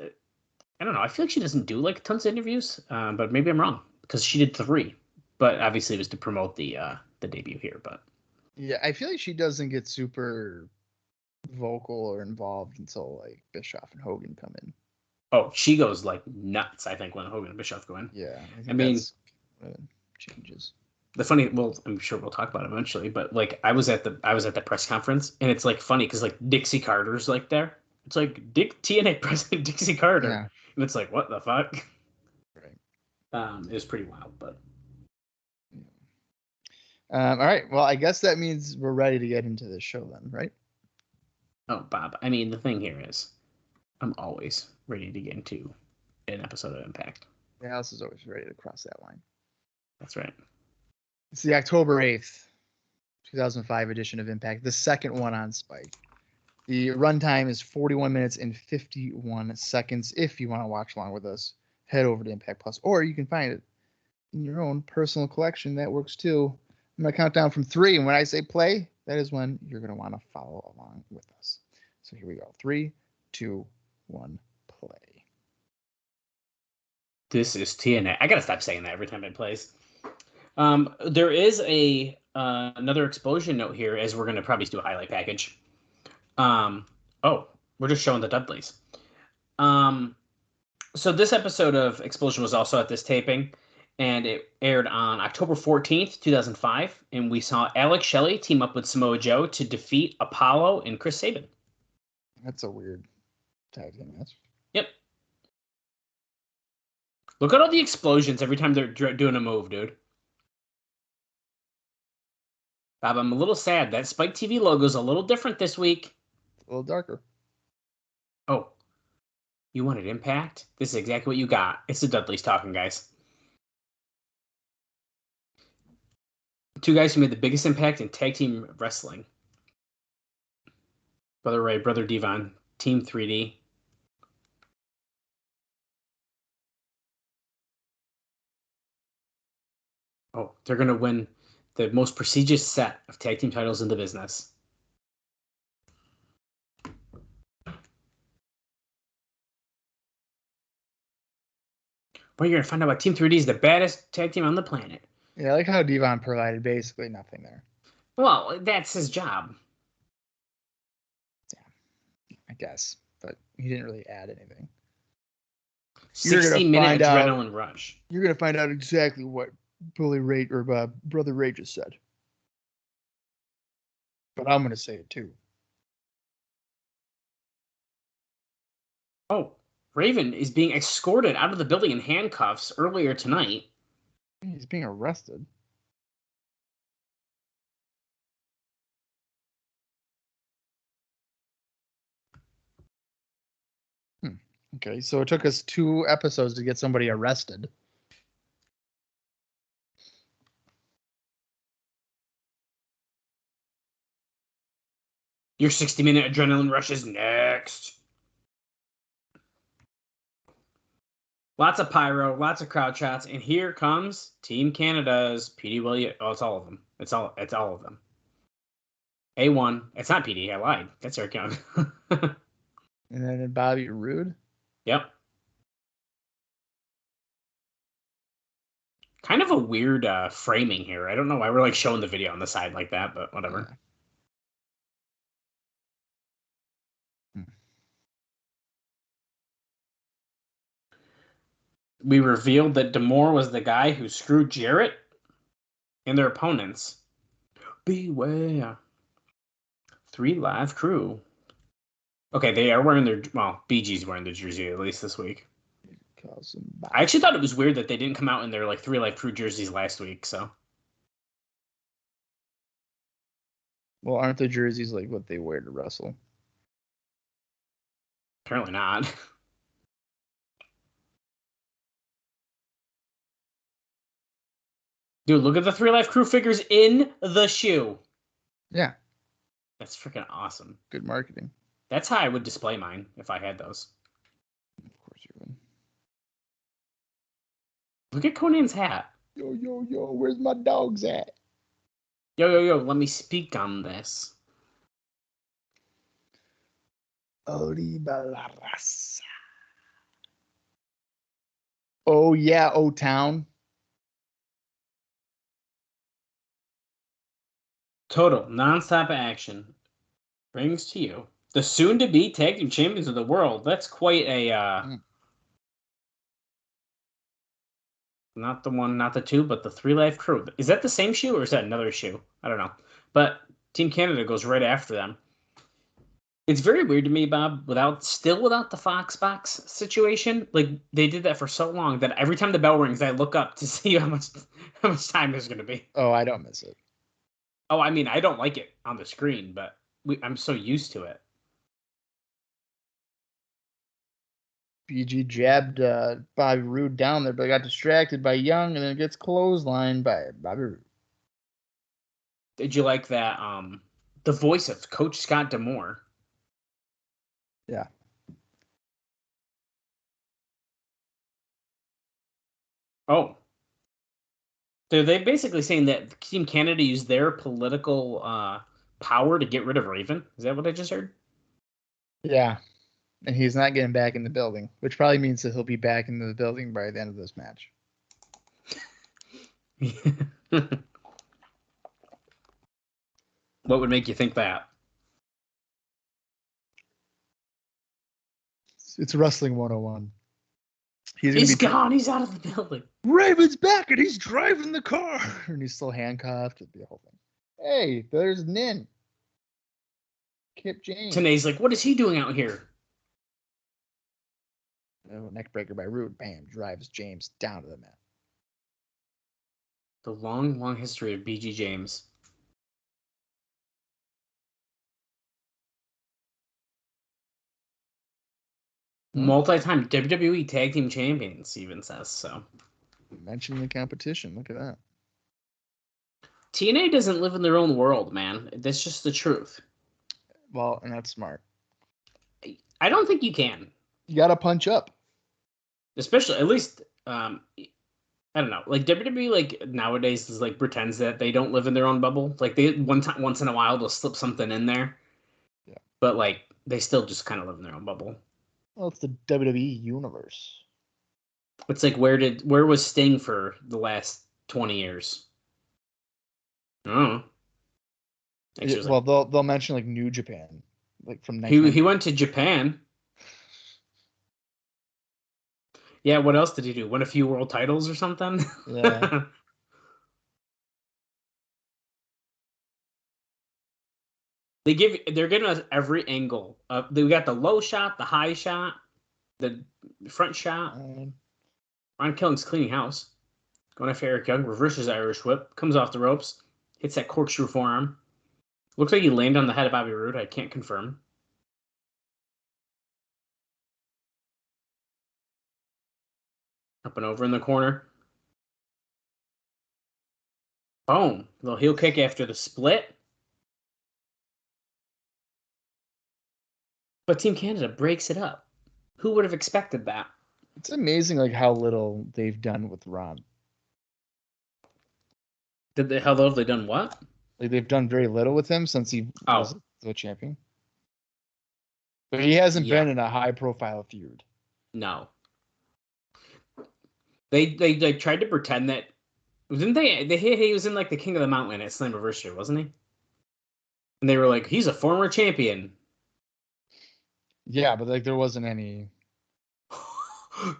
Speaker 4: I don't know, I feel like she doesn't do like tons of interviews, but maybe I'm wrong because she did 3, but obviously it was to promote the debut here. But
Speaker 3: yeah, I feel like she doesn't get super vocal or involved until like Bischoff and Hogan come in.
Speaker 4: Oh, she goes like nuts, I think, when Hogan and Bischoff go in.
Speaker 3: Yeah,
Speaker 4: I mean,
Speaker 3: changes.
Speaker 4: The funny, well, I'm sure we'll talk about it eventually, but like I was at the press conference, and it's like funny because like Dixie Carter's like there. It's like TNA president Dixie Carter,
Speaker 3: Yeah.
Speaker 4: and it's like what the fuck.
Speaker 3: Right.
Speaker 4: It was pretty wild, but.
Speaker 3: All right. Well, I guess that means we're ready to get into this show then, right?
Speaker 4: Oh, Bob. I mean, the thing here is, I'm always ready to get into an episode of Impact.
Speaker 3: Dallas is always ready to cross that line.
Speaker 4: That's right.
Speaker 3: It's the October 8th, 2005 edition of Impact, the second one on Spike. The runtime is 41 minutes and 51 seconds. If you want to watch along with us, head over to Impact Plus, or you can find it in your own personal collection. That works too. I'm going to count down from 3, and when I say play, that is when you're going to want to follow along with us. So here we go. 3, 2, 1, play.
Speaker 4: This is TNA. I got to stop saying that every time it plays. There is another explosion note here, as we're going to probably do a highlight package. We're just showing the Dudleys. So this episode of Explosion was also at this taping, and it aired on October 14th, 2005, and we saw Alex Shelley team up with Samoa Joe to defeat Apollo and Chris Sabin.
Speaker 3: That's a weird tag team match.
Speaker 4: Yep. Look at all the explosions every time they're doing a move, dude. Bob, I'm a little sad. That Spike TV logo is a little different this week.
Speaker 3: A little darker.
Speaker 4: Oh, you wanted Impact? This is exactly what you got. It's the Dudleys talking, guys. Two guys who made the biggest impact in tag team wrestling. Brother Ray, Brother Devon, Team 3D. Oh, they're going to win the most prestigious set of tag team titles in the business. Well, you're going to find out about Team 3D is the baddest tag team on the planet.
Speaker 3: Yeah, I like how Devon provided basically nothing there.
Speaker 4: Well, that's his job.
Speaker 3: Yeah, I guess. But he didn't really add anything.
Speaker 4: 60-minute adrenaline rush.
Speaker 3: You're going to find out exactly what Brother Ray just said. But I'm going to say it too.
Speaker 4: Oh, Raven is being escorted out of the building in handcuffs earlier tonight.
Speaker 3: He's being arrested. Okay, so it took us 2 episodes to get somebody arrested.
Speaker 4: Your 60-minute adrenaline rush is next. Lots of pyro, lots of crowd shots, and here comes Team Canada's PD Williams. Oh, it's all of them. It's all of them. A1. It's not PD. I lied. That's Eric Young.
Speaker 3: And then Bobby Roode.
Speaker 4: Yep. Kind of a weird framing here. I don't know why we're like showing the video on the side like that, but whatever.
Speaker 3: Yeah.
Speaker 4: we revealed that D'Amore was the guy who screwed Jarrett and their opponents. Beware. 3 Live Crew. Okay, they are wearing their... Well, BG's wearing the jersey at least this week. I actually thought it was weird that they didn't come out in their 3 Live Crew jerseys last week, so...
Speaker 3: Well, aren't the jerseys like what they wear to wrestle?
Speaker 4: Apparently not. Dude, look at the 3 Live Crew figures in the shoe.
Speaker 3: Yeah.
Speaker 4: That's freaking awesome.
Speaker 3: Good marketing.
Speaker 4: That's how I would display mine if I had those.
Speaker 3: Of course you would.
Speaker 4: Look at Conan's hat.
Speaker 3: Yo, where's my dogs at?
Speaker 4: Yo, let me speak on this.
Speaker 3: Oliva la raza. Oh, yeah, O-Town.
Speaker 4: Total nonstop action brings to you the soon-to-be tag team champions of the world. That's quite a not the one, not the two, but the 3 Live Crew. Is that the same shoe or is that another shoe? I don't know. But Team Canada goes right after them. It's very weird to me, Bob, without the Fox box situation. Like, they did that for so long that every time the bell rings, I look up to see how much time there's going to be.
Speaker 3: Oh, I don't miss it.
Speaker 4: Oh, I mean, I don't like it on the screen, but I'm so used to it.
Speaker 3: BG jabbed Bobby Roode down there, but got distracted by Young, and then gets clotheslined by Bobby Roode.
Speaker 4: Did you like that? The voice of Coach Scott D'Amore.
Speaker 3: Yeah.
Speaker 4: Oh. So they're basically saying that Team Canada used their political power to get rid of Raven. Is that what I just heard? Yeah.
Speaker 3: And he's not getting back in the building, which probably means that he'll be back in the building by the end of this match.
Speaker 4: What would make you think that?
Speaker 3: It's Wrestling 101.
Speaker 4: He's gone. He's out of the building.
Speaker 3: Raven's back and he's driving the car. And he's still handcuffed. It'd be a whole thing. Hey, there's Nin. Kip James.
Speaker 4: Tanae's like, what is he doing out here?
Speaker 3: Oh, neck breaker by Roode. Bam. Drives James down to the mat.
Speaker 4: The long, long history of BG James. Multi-time WWE Tag Team Champions, even says so.
Speaker 3: Mentioning the competition. Look at that.
Speaker 4: TNA doesn't live in their own world, man. That's just the truth.
Speaker 3: Well, and that's smart.
Speaker 4: I don't think you can.
Speaker 3: You got to punch up.
Speaker 4: Especially, at least, I don't know. Like WWE, like nowadays, is like pretends that they don't live in their own bubble. Like they once in a while they'll slip something in there.
Speaker 3: Yeah.
Speaker 4: But like they still just kind of live in their own bubble.
Speaker 3: Well, it's the WWE universe.
Speaker 4: It's like where was Sting for the last 20 years? Oh.
Speaker 3: Well, they'll mention like New Japan, like from
Speaker 4: he went to Japan. Yeah, what else did he do? Win a few world titles or something?
Speaker 3: Yeah.
Speaker 4: They're giving us every angle. We got the low shot, the high shot, the front shot. Ron Killing's cleaning house. Going after Eric Young, reverses Irish whip, comes off the ropes, hits that corkscrew forearm. Looks like he landed on the head of Bobby Roode. I can't confirm. Up and over in the corner. Boom. Little heel kick after the split. But Team Canada breaks it up. Who would have expected that?
Speaker 3: It's amazing, like how little they've done with Ron.
Speaker 4: How little have they done what?
Speaker 3: Like they've done very little with him since he was the champion. But he hasn't been in a high-profile feud.
Speaker 4: No. They tried to pretend that didn't they? He was in like the King of the Mountain at Slammiversary, wasn't he? And they were like, he's a former champion.
Speaker 3: Yeah, but like there wasn't any.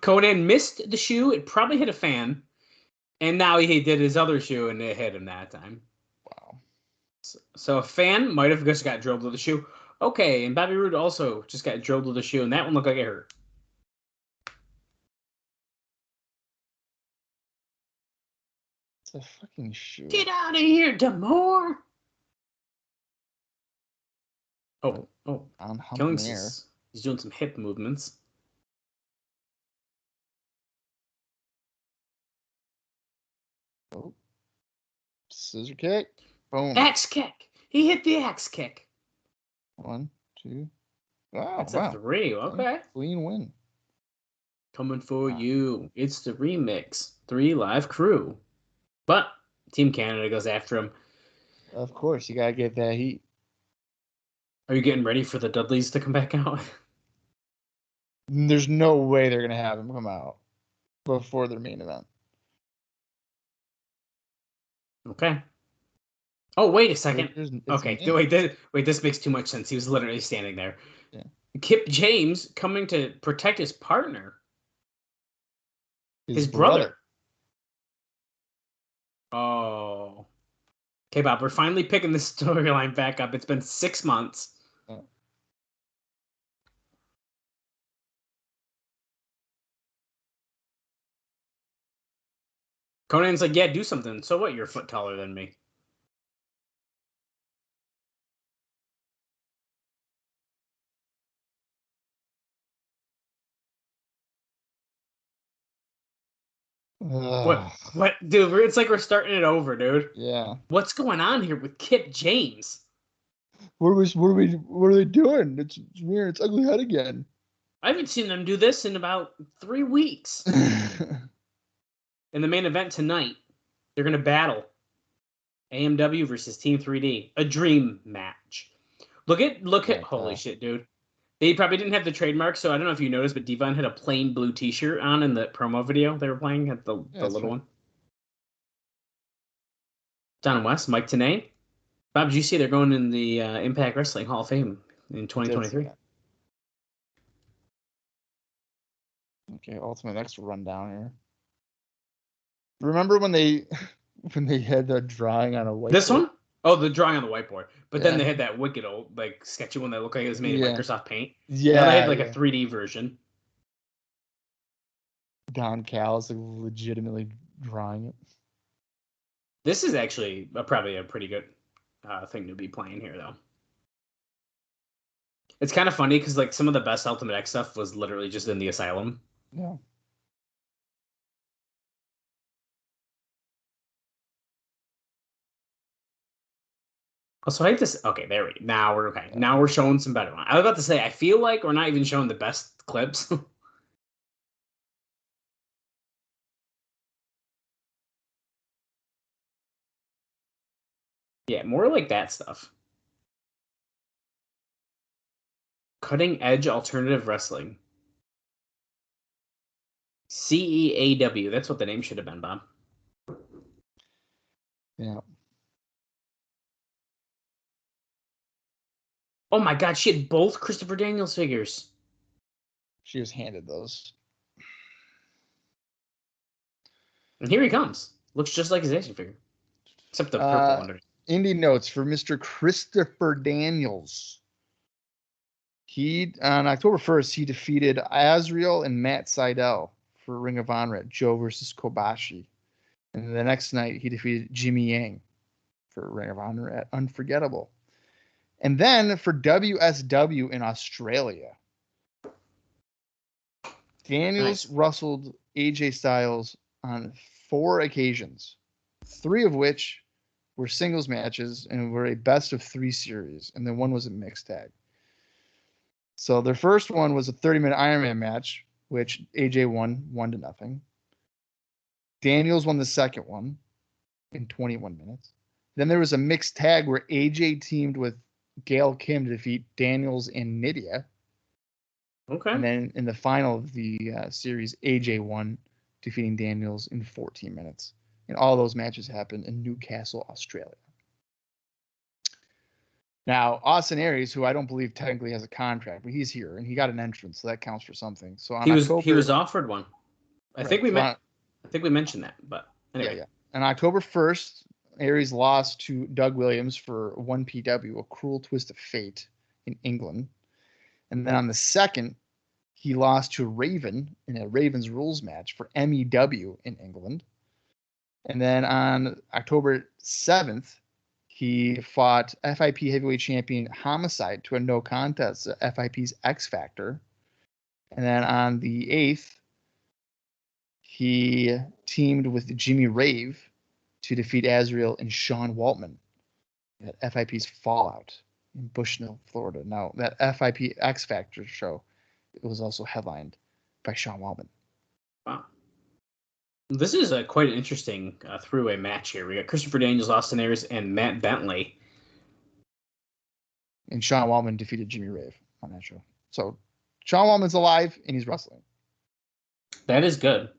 Speaker 4: Conan missed the shoe. It probably hit a fan. And now he did his other shoe, and it hit him that time.
Speaker 3: Wow.
Speaker 4: So a fan might have just got drilled with a shoe. Okay, and Bobby Roode also just got drilled with a shoe, and that one looked like it hurt.
Speaker 3: It's a fucking shoe.
Speaker 4: Get out of here, D'Amore! Oh.
Speaker 3: On
Speaker 4: Killing
Speaker 3: humping air.
Speaker 4: he's doing some hip movements.
Speaker 3: Oh. Scissor kick. Boom.
Speaker 4: Axe kick. He hit the axe kick.
Speaker 3: 1, 2. Wow.
Speaker 4: That's
Speaker 3: wow.
Speaker 4: a 3. Okay.
Speaker 3: Clean win.
Speaker 4: Coming for you. It's the remix. 3 live crew. But Team Canada goes after him.
Speaker 3: Of course, you gotta get that heat.
Speaker 4: Are you getting ready for the Dudleys to come back out?
Speaker 3: There's no way they're gonna have him come out before their main event.
Speaker 4: Okay. Oh, wait a second.
Speaker 3: It's
Speaker 4: Okay, wait, this makes too much sense. He was literally standing there.
Speaker 3: Yeah.
Speaker 4: Kip James coming to protect his partner. His brother. Oh. Okay, Bob, we're finally picking this storyline back up. It's been 6 months.
Speaker 3: Yeah.
Speaker 4: Conan's like, yeah, do something. So what? You're a foot taller than me. What, dude? It's like we're starting it over, dude.
Speaker 3: Yeah.
Speaker 4: What's going on here with Kip James?
Speaker 3: What are they doing? It's weird. It's ugly head again.
Speaker 4: I haven't seen them do this in about 3 weeks. In the main event tonight, they're gonna battle AMW versus Team 3D, a dream match. Look at holy shit, dude. They probably didn't have the trademark, so I don't know if you noticed, but Devon had a plain blue T-shirt on in the promo video they were playing at the little one. Don West, Mike Tenay. Bob, did you see they're going in the Impact Wrestling Hall of Fame in 2023?
Speaker 3: Okay, Ultimate X rundown here. Remember when they had the drawing on a whiteboard?
Speaker 4: This one? Oh, the drawing on the whiteboard. But then they had that wicked old, like, sketchy one that looked like it was made in Microsoft Paint.
Speaker 3: Yeah.
Speaker 4: And they had, like, a 3D version.
Speaker 3: Don Callis like, legitimately drawing it.
Speaker 4: This is actually probably a pretty good thing to be playing here, though. It's kind of funny because, like, some of the best Ultimate X stuff was literally just in the Asylum.
Speaker 3: Yeah.
Speaker 4: Also, I hate this. Okay, there we go. Now we're okay. Now we're showing some better ones. I was about to say, I feel like we're not even showing the best clips. Yeah, more like that stuff. Cutting Edge Alternative Wrestling. CEAW. That's what the name should have been, Bob.
Speaker 3: Yeah.
Speaker 4: Oh my God, she had both Christopher Daniels figures.
Speaker 3: She was handed those.
Speaker 4: And here he comes. Looks just like his action figure. Except the purple under.
Speaker 3: Indie notes for Mr. Christopher Daniels. He, on October 1st, he defeated Azrael and Matt Sydal for Ring of Honor at Joe versus Kobashi. And the next night, he defeated Jimmy Yang for Ring of Honor at Unforgettable. And then for WSW in Australia, Daniels wrestled AJ Styles on 4 occasions, 3 of which were singles matches and were a best of 3 series, and then one was a mixed tag. So their first one was a 30-minute Iron Man match, which AJ won 1-0. Daniels won the second one in 21 minutes. Then there was a mixed tag where AJ teamed with Gail Kim to defeat Daniels and Nydia.
Speaker 4: Okay.
Speaker 3: And then in the final of the series, AJ won, defeating Daniels in 14 minutes. And all those matches happened in Newcastle, Australia. Now, Austin Aries, who I don't believe technically has a contract, but he's here and he got an entrance, so that counts for something. So on
Speaker 4: He
Speaker 3: October,
Speaker 4: was offered one. I think we mentioned that, but anyway.
Speaker 3: yeah. On October 1st, Aries lost to Doug Williams for 1PW, a cruel twist of fate in England. And then on the 2nd, he lost to Raven in a Ravens rules match for MEW in England. And then on October 7th, he fought FIP heavyweight champion Homicide to a no contest at FIP's X Factor. And then on the 8th, he teamed with Jimmy Rave to defeat Azrael and Sean Waltman at FIP's Fallout in Bushnell, Florida. Now, that FIP X Factor show, it was also headlined by Sean Waltman.
Speaker 4: Wow. This is quite an interesting three-way match here. We got Christopher Daniels, Austin Aries, and Matt Bentley.
Speaker 3: And Sean Waltman defeated Jimmy Rave on that show. So Sean Waltman's alive and he's wrestling.
Speaker 4: That is good.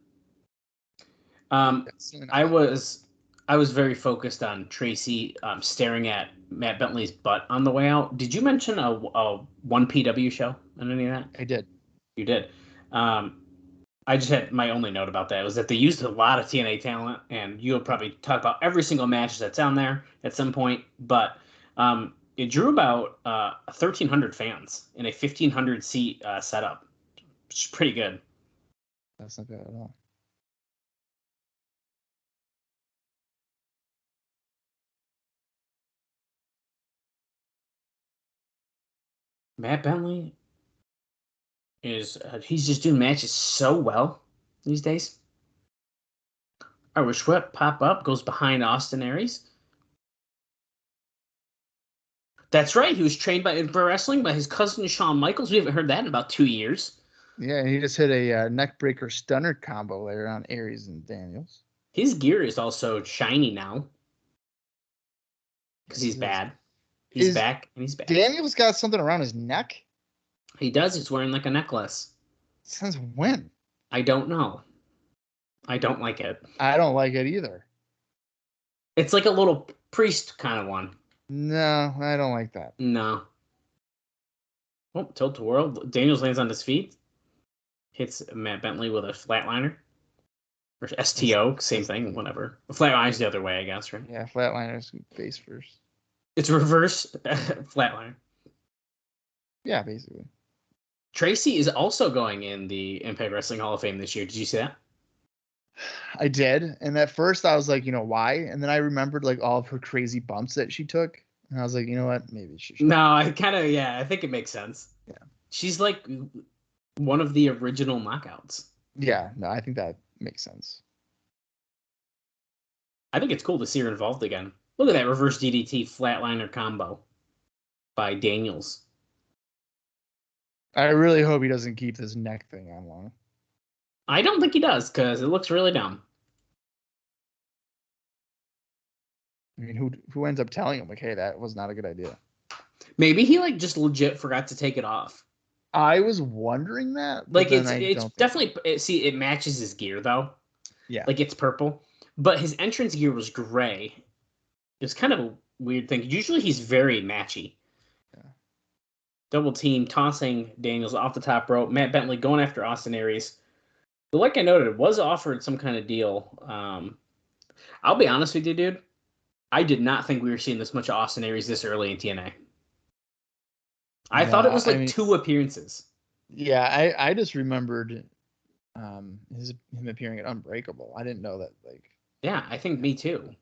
Speaker 4: I was very focused on Tracy staring at Matt Bentley's butt on the way out. Did you mention a 1PW show on any of that?
Speaker 3: I did.
Speaker 4: You did. I just had my only note about that was that they used a lot of TNA talent, and you'll probably talk about every single match that's on there at some point. But it drew about 1,300 fans in a 1,500 seat setup, which is pretty good.
Speaker 3: That's not bad at all.
Speaker 4: Matt Bentley he's just doing matches so well these days. Irish Whip pop up, goes behind Austin Aries. That's right. He was trained for wrestling by his cousin Shawn Michaels. We haven't heard that in about 2 years.
Speaker 3: Yeah, and he just hit a neck breaker stunner combo there on Aries and Daniels.
Speaker 4: His gear is also shiny now because he's bad. He's back, and he's back.
Speaker 3: Daniels got something around his neck?
Speaker 4: He does. He's wearing like a necklace.
Speaker 3: Since when?
Speaker 4: I don't know. I don't like it.
Speaker 3: I don't like it either.
Speaker 4: It's like a little priest kind of one.
Speaker 3: No, I don't like that.
Speaker 4: No. Oh, tilt to world. Daniels lands on his feet. Hits Matt Bentley with a flatliner. Or STO, same thing, whatever. Flatliner's the other way, I guess, right?
Speaker 3: Yeah, flatliner's face first.
Speaker 4: It's reverse flatliner.
Speaker 3: Yeah, basically.
Speaker 4: Tracy is also going in the Impact Wrestling Hall of Fame this year. Did you see that?
Speaker 3: I did. And at first I was like, why? And then I remembered like all of her crazy bumps that she took. And I was like, you know what? Maybe she should.
Speaker 4: No, I think it makes sense.
Speaker 3: Yeah.
Speaker 4: She's like one of the original knockouts.
Speaker 3: Yeah, no, I think that makes sense.
Speaker 4: I think it's cool to see her involved again. Look at that reverse DDT flatliner combo by Daniels.
Speaker 3: I really hope he doesn't keep this neck thing on long.
Speaker 4: I don't think he does, because it looks really dumb.
Speaker 3: I mean, who ends up telling him, like, hey, that was not a good idea?
Speaker 4: Maybe he, like, just legit forgot to take it off.
Speaker 3: I was wondering that.
Speaker 4: Like, it's definitely... See, it matches his gear, though.
Speaker 3: Yeah.
Speaker 4: Like, it's purple. But his entrance gear was gray. It's kind of a weird thing. Usually he's very matchy.
Speaker 3: Yeah.
Speaker 4: Double team, tossing Daniels off the top rope. Matt Bentley going after Austin Aries. But like I noted, was offered some kind of deal. I'll be honest with you, dude. I did not think we were seeing this much Austin Aries this early in TNA. I thought it was like 2 appearances.
Speaker 3: Yeah, I just remembered him appearing at Unbreakable. I didn't know that. Like,
Speaker 4: yeah, I think me too.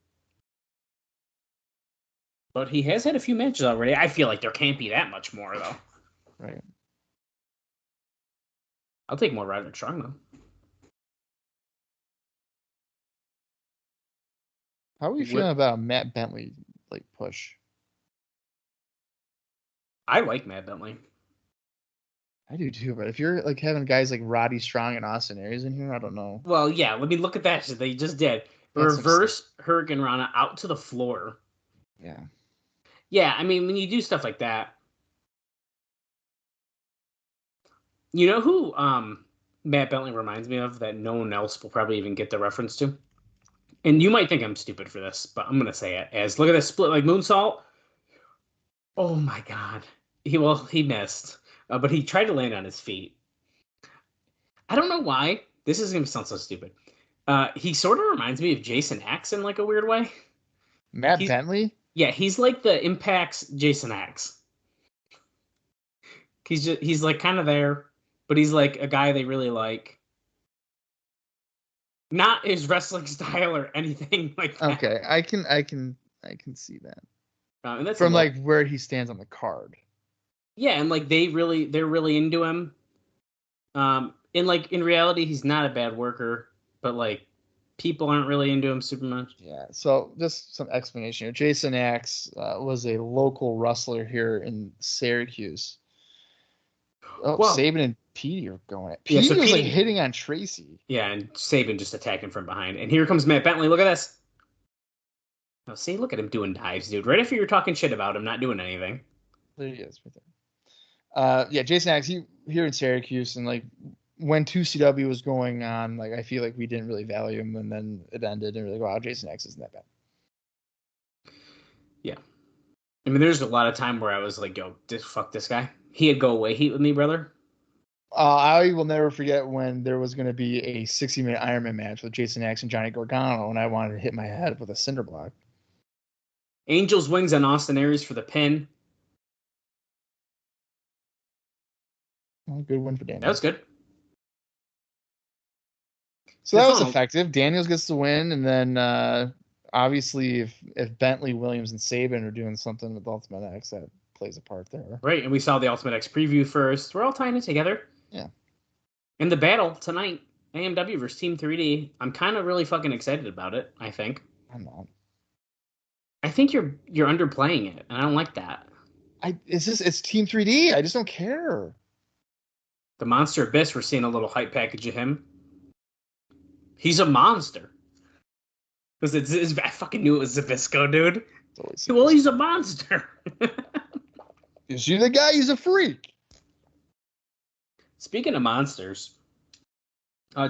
Speaker 4: But he has had a few matches already. I feel like there can't be that much more, though.
Speaker 3: Right.
Speaker 4: I'll take more Roderick Strong, though.
Speaker 3: How are we feeling about Matt Bentley, like, push?
Speaker 4: I like Matt Bentley.
Speaker 3: I do too, but if you're like having guys like Roddy Strong and Austin Aries in here, I don't know.
Speaker 4: Well, yeah, let me look at that shit they just did. Reverse Hurricane Rana out to the floor.
Speaker 3: Yeah.
Speaker 4: Yeah, I mean, when you do stuff like that, you know who Matt Bentley reminds me of that no one else will probably even get the reference to? And you might think I'm stupid for this, but I'm going to say it as, look at this split like moonsault. Oh my God. He missed, but he tried to land on his feet. I don't know why. This is gonna sound so stupid. He sort of reminds me of Jason X in like a weird way.
Speaker 3: Matt
Speaker 4: He's
Speaker 3: Bentley?
Speaker 4: Yeah, he's like the Impact's Jason X. He's like kind of there, but he's like a guy they really like. Not his wrestling style or anything like that.
Speaker 3: Okay, I can see that.
Speaker 4: And that's
Speaker 3: From like where he stands on the card.
Speaker 4: yeah, and like they're really into him. And like in reality, he's not a bad worker, but like people aren't really into him super much.
Speaker 3: Yeah, so just some explanation here. Jason Axe was a local wrestler here in Syracuse. Oh,
Speaker 4: Well,
Speaker 3: Saban and Petey are going at
Speaker 4: Yeah,
Speaker 3: Petey
Speaker 4: so
Speaker 3: was like
Speaker 4: Petey-
Speaker 3: hitting on Tracy.
Speaker 4: Yeah, and Saban just attacked him from behind. And here comes Matt Bentley. Look at this. Oh, see, look at him doing dives, dude. Right after you're talking shit about him, not doing anything.
Speaker 3: There he is, right there. Yeah, Jason Axe, he here in Syracuse, and like when 2CW was going on, like I feel like we didn't really value him, and then it ended, and we're like, wow, Jason Axe isn't that bad.
Speaker 4: Yeah. I mean, there's a lot of time where I was like, yo, fuck this guy. He'd go away heat with me, brother.
Speaker 3: I will never forget when there was going to be a 60-minute Ironman match with Jason Axe and Johnny Gargano, and I wanted to hit my head with a cinder block.
Speaker 4: Angels wings on Austin Aries for the pin.
Speaker 3: Well, good win for Daniels.
Speaker 4: That was good.
Speaker 3: So that was effective. Daniels gets the win, and then obviously if Bentley, Williams, and Saban are doing something with Ultimate X, that plays a part there.
Speaker 4: Right, and we saw the Ultimate X preview first. We're all tying it together.
Speaker 3: Yeah.
Speaker 4: And the battle tonight, AMW versus Team 3D. I'm kind of really fucking excited about it, I think.
Speaker 3: I'm not.
Speaker 4: I think you're underplaying it, and I don't like that.
Speaker 3: It's Team 3D. I just don't care.
Speaker 4: The Monster Abyss, we're seeing a little hype package of him. He's a monster. Because I fucking knew it was Zbyszko, dude. Well, he's a monster.
Speaker 3: Is he the guy? He's a freak.
Speaker 4: Speaking of monsters,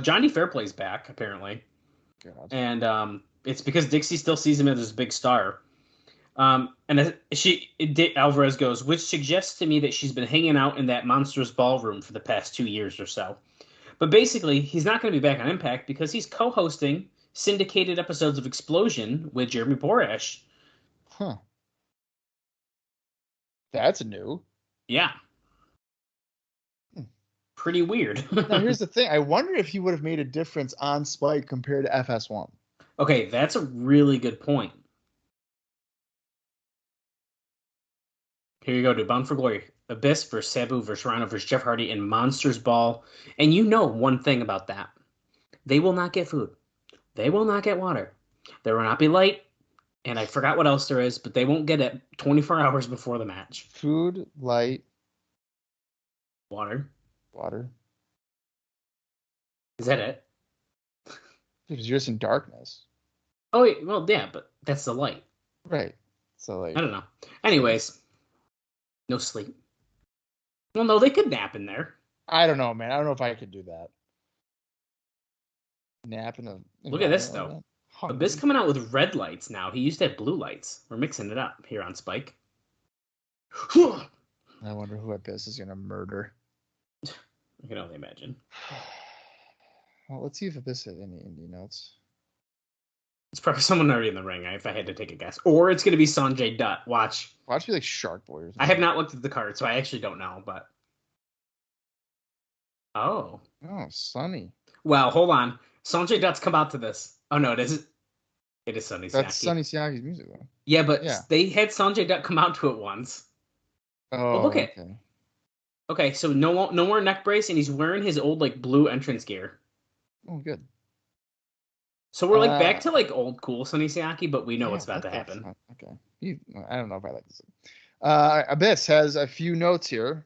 Speaker 4: Johnny Fairplay's back, apparently.
Speaker 3: God.
Speaker 4: And it's because Dixie still sees him as this big star. Alvarez goes, which suggests to me that she's been hanging out in that monstrous ballroom for the past 2 years or so. But basically, he's not going to be back on Impact because he's co-hosting syndicated episodes of Explosion with Jeremy Borash.
Speaker 3: Huh. That's new.
Speaker 4: Yeah. Pretty weird.
Speaker 3: Now, here's the thing. I wonder if he would have made a difference on Spike compared to FS1.
Speaker 4: Okay, that's a really good point. Here you go, dude. Bound for Glory. Abyss versus Sabu versus Rhino versus Jeff Hardy in Monsters Ball. And you know one thing about that. They will not get food. They will not get water. There will not be light. And I forgot what else there is, but they won't get it 24 hours before the match.
Speaker 3: Food, light,
Speaker 4: water. Is that it?
Speaker 3: Because you're just in darkness.
Speaker 4: Oh, well, yeah, but that's the light.
Speaker 3: Right. So, like,
Speaker 4: I don't know. Anyways, no sleep. Well, no, they could nap in there.
Speaker 3: I don't know, man. I don't know if I could do that. Nap in a.
Speaker 4: Look at this, though. Abyss coming out with red lights now. He used to have blue lights. We're mixing it up here on Spike.
Speaker 3: I wonder who Abyss is going to murder.
Speaker 4: I can only imagine.
Speaker 3: Well, let's see if Abyss has any indie notes.
Speaker 4: It's probably someone already in the ring, if I had to take a guess. Or it's going to be Sanjay Dutt. Watch
Speaker 3: me like Shark Boy or something.
Speaker 4: I have not looked at the card, so I actually don't know, but... Oh,
Speaker 3: Sonny.
Speaker 4: Well, hold on. Sanjay Dutt's come out to this. Oh, no, it isn't. It is Sonny Siaki.
Speaker 3: That's Sonny Siaki's music, though.
Speaker 4: Yeah, but they had Sanjay Dutt come out to it once.
Speaker 3: Oh,
Speaker 4: look at it. Okay, so no more neck brace, and he's wearing his old, like, blue entrance gear.
Speaker 3: Oh, good.
Speaker 4: So we're, like, back to, like, old cool Sonny Siaki, but we know what's about to happen.
Speaker 3: Okay. I don't know if I like this. Abyss has a few notes here.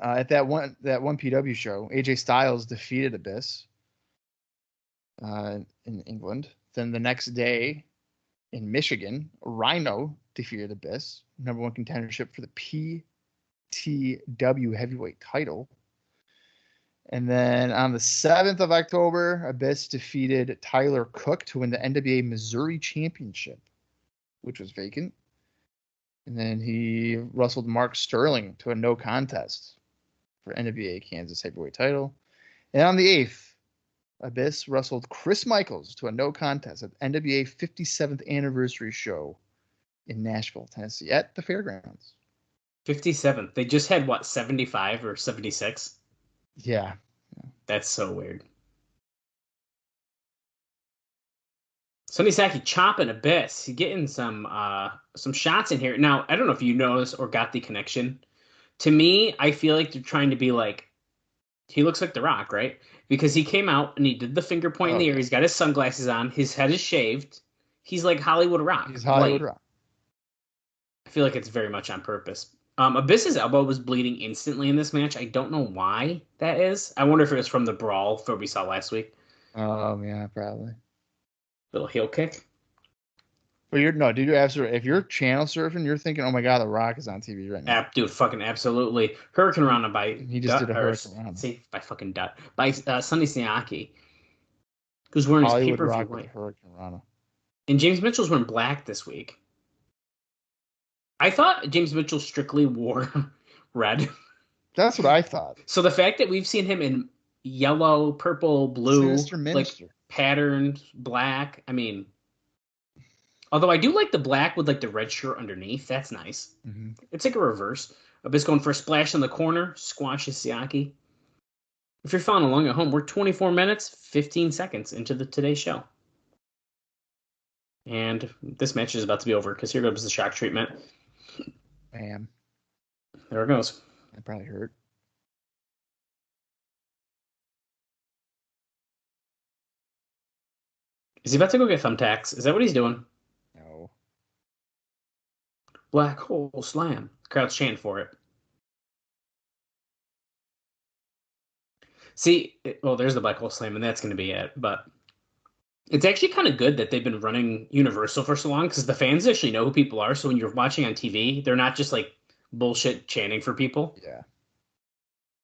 Speaker 3: At that one PW show, AJ Styles defeated Abyss in England. Then the next day in Michigan, Rhino defeated Abyss, number one contendership for the PTW heavyweight title. And then on the 7th of October, Abyss defeated Tyler Cook to win the NWA Missouri Championship, which was vacant. And then he wrestled Mark Sterling to a no contest for NWA Kansas Heavyweight title. And on the 8th, Abyss wrestled Chris Michaels to a no contest at NWA 57th anniversary show in Nashville, Tennessee at the fairgrounds.
Speaker 4: 57th. They just had, what, 75 or 76?
Speaker 3: Yeah.
Speaker 4: That's so weird. Sonny Siaki chopping Abyss. He's getting some shots in here. Now, I don't know if you noticed or got the connection. To me, I feel like they're trying to be like, he looks like The Rock, right? Because he came out and he did the finger point in the air. He's got his sunglasses on. His head is shaved. He's like Hollywood Rock.
Speaker 3: He's Hollywood Rock.
Speaker 4: I feel like it's very much on purpose. Abyss's elbow was bleeding instantly in this match. I don't know why that is. I wonder if it was from the brawl that we saw last week.
Speaker 3: Yeah, probably.
Speaker 4: Little heel kick.
Speaker 3: But you're absolutely. If you're channel surfing, you're thinking, "Oh my God, The Rock is on TV right now."
Speaker 4: Dude, fucking absolutely. Hurricane Rana by
Speaker 3: he just did a Hurricane Rana.
Speaker 4: See, by fucking Dut by Sonny Siaki, who's wearing his
Speaker 3: Hollywood
Speaker 4: pay-per-view
Speaker 3: Rock
Speaker 4: white.
Speaker 3: with Hurricane Rana.
Speaker 4: And James Mitchell's wearing black this week. I thought James Mitchell strictly wore red.
Speaker 3: That's what I thought.
Speaker 4: So the fact that we've seen him in yellow, purple, blue, like patterned black, I mean, although I do like the black with like the red shirt underneath. That's nice. Mm-hmm. It's like a reverse. Abyss going for a splash in the corner, squashes Siaki. If you're following along at home, we're 24 minutes, 15 seconds into the today's show. And this match is about to be over because here goes the shock treatment.
Speaker 3: Bam.
Speaker 4: There it goes.
Speaker 3: That probably hurt.
Speaker 4: Is he about to go get thumbtacks? Is that what he's doing?
Speaker 3: No.
Speaker 4: Black hole slam. The crowd's chanting for it. See, well, there's the black hole slam, and that's going to be it. But it's actually kind of good that they've been running Universal for so long because the fans actually know who people are. So when you're watching on TV, they're not just like bullshit chanting for people.
Speaker 3: Yeah.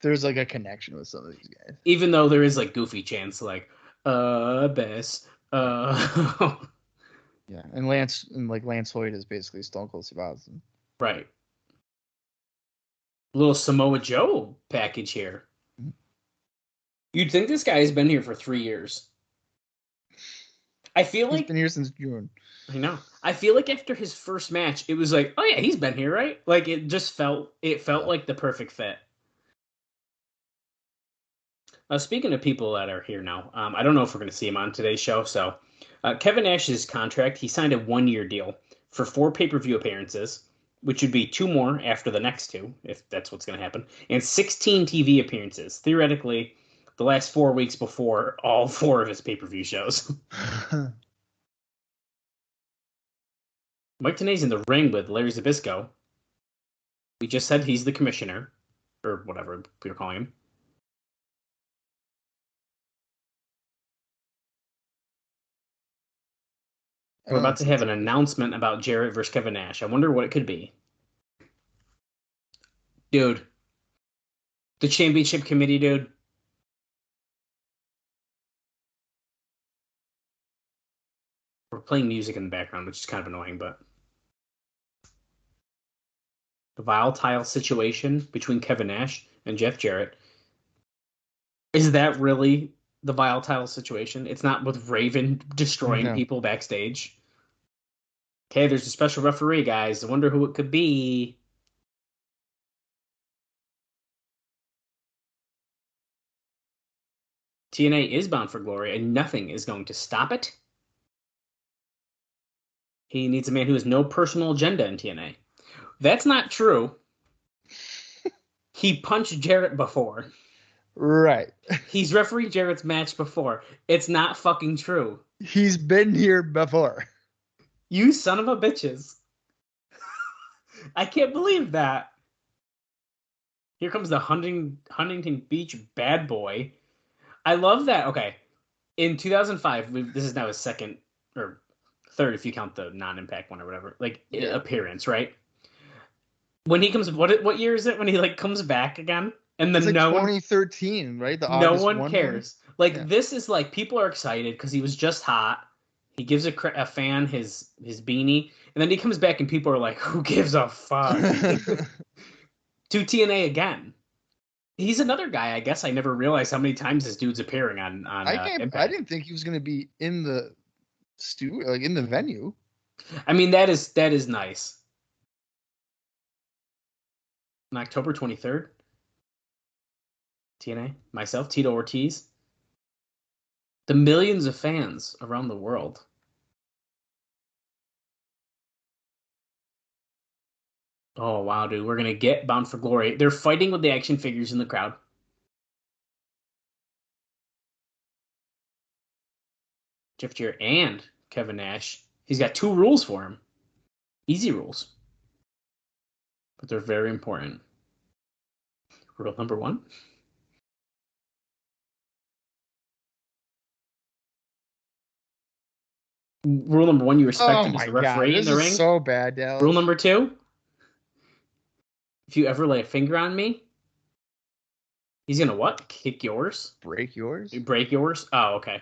Speaker 3: There's like a connection with some of these guys.
Speaker 4: Even though there is like goofy chants like, Abyss.
Speaker 3: Yeah, and Lance Hoyt is basically Stone Cold Steve Austin.
Speaker 4: Right. Little Samoa Joe package here. Mm-hmm. You'd think this guy has been here for 3 years. I feel like
Speaker 3: he's been here since June.
Speaker 4: I know. I feel like after his first match, it was like, oh yeah, he's been here, right? Like it felt like the perfect fit. Speaking of people that are here now, I don't know if we're going to see him on today's show. So, Kevin Nash's contract, he signed a 1-year deal for 4 pay-per-view appearances, which would be 2 more after the next 2, if that's what's going to happen, and 16 TV appearances. Theoretically, the last 4 weeks before all 4 of his pay-per-view shows. Mike Tenay's in the ring with Larry Zbyszko. We just said he's the commissioner, or whatever we're calling him. We're about to have an announcement about Jarrett versus Kevin Nash. I wonder what it could be. Dude. The championship committee, dude. We're playing music in the background, which is kind of annoying, but... The volatile situation between Kevin Nash and Jeff Jarrett. Is that really the volatile situation? It's not with Raven destroying people backstage. Okay, there's a special referee, guys. I wonder who it could be. TNA is bound for glory, and nothing is going to stop it. He needs a man who has no personal agenda in TNA. That's not true. He punched Jarrett before.
Speaker 3: Right.
Speaker 4: He's refereed Jarrett's match before. It's not fucking true.
Speaker 3: He's been here before.
Speaker 4: You son of a bitches. I can't believe that. Here comes the Huntington Beach bad boy. I love that. Okay. In 2005, this is now his second or third if you count the non-impact one or whatever, appearance, right? When he comes, what year is it when he comes back again? And then
Speaker 3: it's like 2013, right?
Speaker 4: No one cares. This is people are excited because he was just hot. He gives a fan his beanie, And then he comes back and people are like, who gives a fuck? To TNA again. He's another guy, I guess. I never realized how many times this dude's appearing on
Speaker 3: I
Speaker 4: Impact.
Speaker 3: didn't think he was going to be in the studio, like in the venue.
Speaker 4: I mean, that is nice. On October 23rd, TNA, myself, Tito Ortiz, the millions of fans around the world. Oh, wow, dude. We're going to get Bound for Glory. They're fighting with the action figures in the crowd. Jeff Jarrett and Kevin Nash. He's got 2 rules for him. Easy rules. But they're very important. Rule number 1. Rule number 1, you respect him as the referee in the ring.
Speaker 3: This is so bad, Dallas.
Speaker 4: Rule number 2, if you ever lay a finger on me, he's going to what? Kick yours?
Speaker 3: Break yours?
Speaker 4: You break yours? Oh, okay.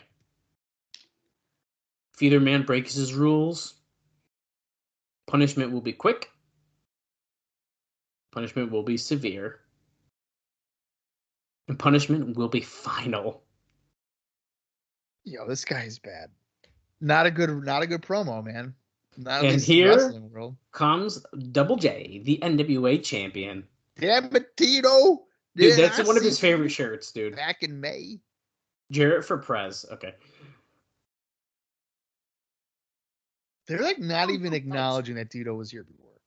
Speaker 4: If either man breaks his rules, punishment will be quick. Punishment will be severe. And punishment will be final.
Speaker 3: Yo, this guy's bad. Not a good promo, man. Not
Speaker 4: and here comes Double J, the NWA champion.
Speaker 3: Damn it, Tito.
Speaker 4: Dude, that's one of his favorite shirts, dude.
Speaker 3: Back in May.
Speaker 4: Jarrett for Prez. Okay.
Speaker 3: They're like not even acknowledging that Tito was here before.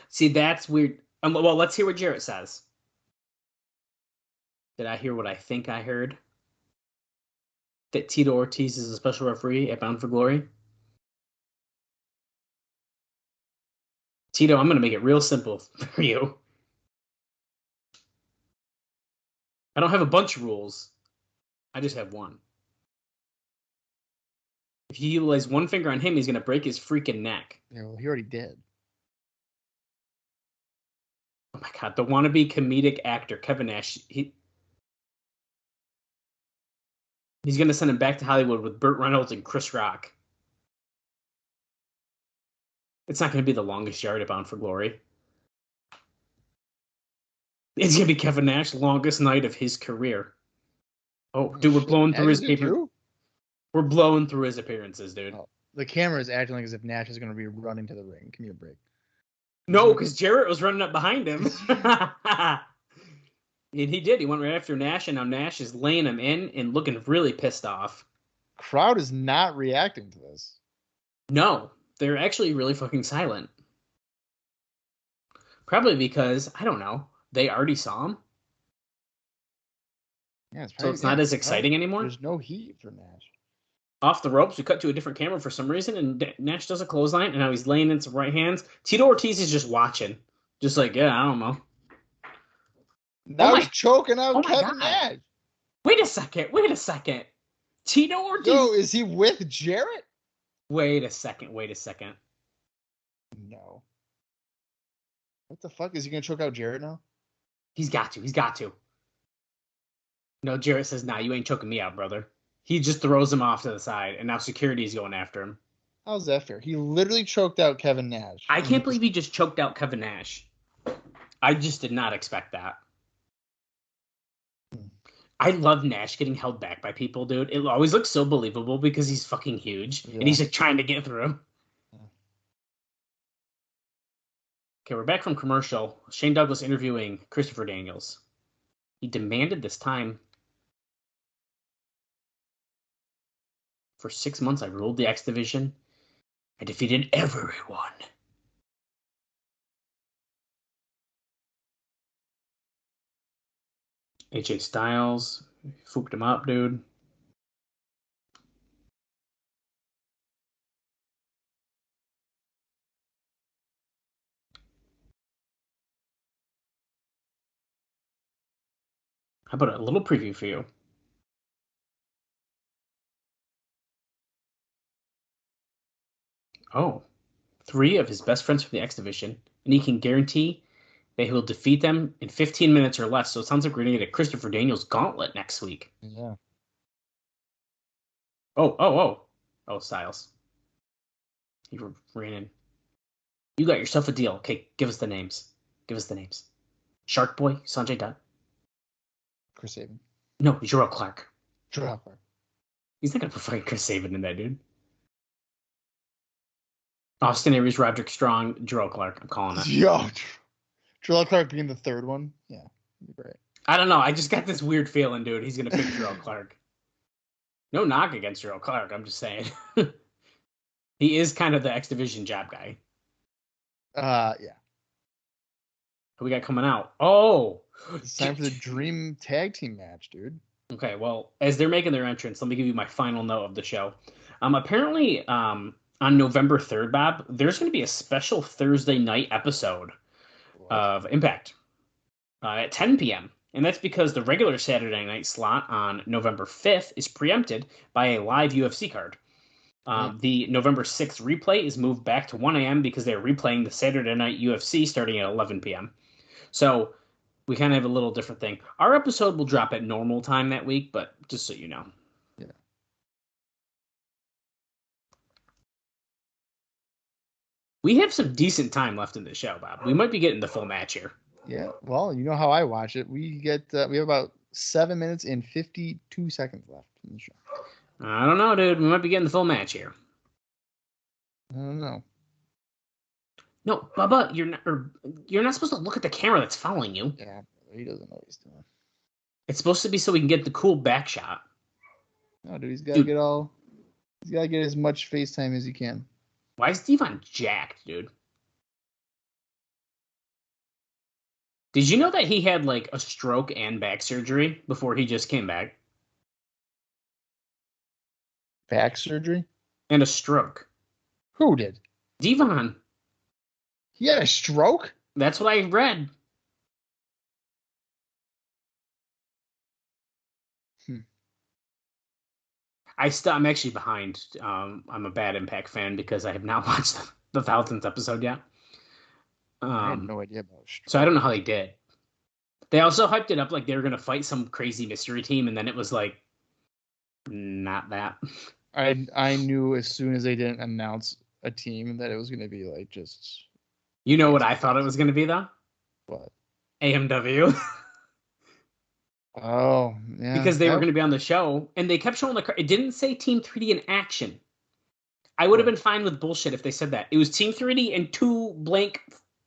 Speaker 4: See, that's weird. Well, let's hear what Jarrett says. Did I hear what I think I heard? That Tito Ortiz is a special referee at Bound for Glory? Tito, I'm going to make it real simple for you. I don't have a bunch of rules. I just have one. If you utilize one finger on him, he's going to break his freaking neck.
Speaker 3: Yeah, well, he already did.
Speaker 4: Oh my God, the wannabe comedic actor, Kevin Nash, he's going to send him back to Hollywood with Burt Reynolds and Chris Rock. It's not going to be the longest yard at Bound for Glory. It's going to be Kevin Nash, longest night of his career. Oh, dude, we're blowing through his paper. We're blowing through his appearances, dude. Oh,
Speaker 3: the camera is acting like as if Nash is going to be running to the ring. Give me a break.
Speaker 4: No, because Jarrett was running up behind him. And he did. He went right after Nash, and now Nash is laying him in and looking really pissed off.
Speaker 3: Crowd is not reacting to this.
Speaker 4: No, they're actually really fucking silent. Probably because, I don't know, they already saw him.
Speaker 3: Yeah,
Speaker 4: so it's not as exciting anymore.
Speaker 3: There's no heat for Nash.
Speaker 4: Off the ropes, we cut to a different camera for some reason, and Nash does a clothesline, and now he's laying in some right hands. Tito Ortiz is just watching. Just like, yeah, I don't know.
Speaker 3: Now he's choking out Kevin Nash.
Speaker 4: Wait a second. Tito Ortiz.
Speaker 3: Yo, is he with Jarrett?
Speaker 4: Wait a second.
Speaker 3: No. What the fuck? Is he going to choke out Jarrett now?
Speaker 4: He's got to. No, Jarrett says, nah, you ain't choking me out, brother. He just throws him off to the side, and now security's going after him.
Speaker 3: How's that fair? He literally choked out Kevin Nash.
Speaker 4: I can't believe he just choked out Kevin Nash. I just did not expect that. I love Nash getting held back by people, dude. It always looks so believable because he's fucking huge, and he's like trying to get through him. Okay, we're back from commercial. Shane Douglas interviewing Christopher Daniels. He demanded this time. For 6 months, I ruled the X Division. I defeated everyone. AJ Styles. Fooked him up, dude. How about a little preview for you? Oh, 3 of his best friends from the X Division, and he can guarantee that he will defeat them in 15 minutes or less. So it sounds like we're going to get a Christopher Daniels gauntlet next week.
Speaker 3: Yeah.
Speaker 4: Oh, Styles. He ran in. You got yourself a deal. Okay, give us the names. Give us the names. Shark Boy, Sanjay Dutt.
Speaker 3: Chris Sabin.
Speaker 4: No, Jarrell Clark.
Speaker 3: Jarrell Clark.
Speaker 4: He's not going to put fucking Chris Sabin in that, dude. Austin Aries, Roderick Strong, Jarrell Clark. I'm calling it.
Speaker 3: Yo, Jarrell Clark being the third one. Yeah, great.
Speaker 4: I don't know. I just got this weird feeling, dude. He's going to pick Jarrell Clark. No knock against Jarrell Clark. I'm just saying. He is kind of the X Division job guy.
Speaker 3: Yeah.
Speaker 4: Who we got coming out? Oh!
Speaker 3: It's time for the Dream Tag Team match, dude.
Speaker 4: Okay, well, as they're making their entrance, let me give you my final note of the show. Apparently, on November 3rd, Bob, there's going to be a special Thursday night episode of Impact at 10 p.m. And that's because the regular Saturday night slot on November 5th is preempted by a live UFC card. The November 6th replay is moved back to 1 a.m. because they're replaying the Saturday night UFC starting at 11 p.m. So we kind of have a little different thing. Our episode will drop at normal time that week, but just so you know.
Speaker 3: Yeah.
Speaker 4: We have some decent time left in the show, Bob. We might be getting the full match here.
Speaker 3: Yeah, well, you know how I watch it. We have about 7 minutes and 52 seconds left in the show.
Speaker 4: I don't know, dude. We might be getting the full match here.
Speaker 3: I don't know.
Speaker 4: No, Bubba, you're not supposed to look at the camera that's following you.
Speaker 3: Yeah, he doesn't know what he's doing.
Speaker 4: It's supposed to be so we can get the cool back shot.
Speaker 3: No, dude, he's got to get as much FaceTime as he can.
Speaker 4: Why is Devon jacked, dude? Did you know that he had like a stroke and back surgery before he just came back?
Speaker 3: Back surgery?
Speaker 4: And a stroke.
Speaker 3: Who did?
Speaker 4: Devon.
Speaker 3: He had a stroke?
Speaker 4: That's what I read. I'm actually behind. I'm a bad Impact fan because I have not watched the 1000th episode yet.
Speaker 3: I had no idea about stroke.
Speaker 4: So I don't know how they did. They also hyped it up like they were going to fight some crazy mystery team, and then it was like, not that.
Speaker 3: I knew as soon as they didn't announce a team that it was going to be like just...
Speaker 4: You know what I thought it was going to be, though?
Speaker 3: What?
Speaker 4: AMW.
Speaker 3: Oh, yeah.
Speaker 4: Because they were going to be on the show, and they kept showing it didn't say Team 3D in action. I would have been fine with bullshit if they said that. It was Team 3D and two blank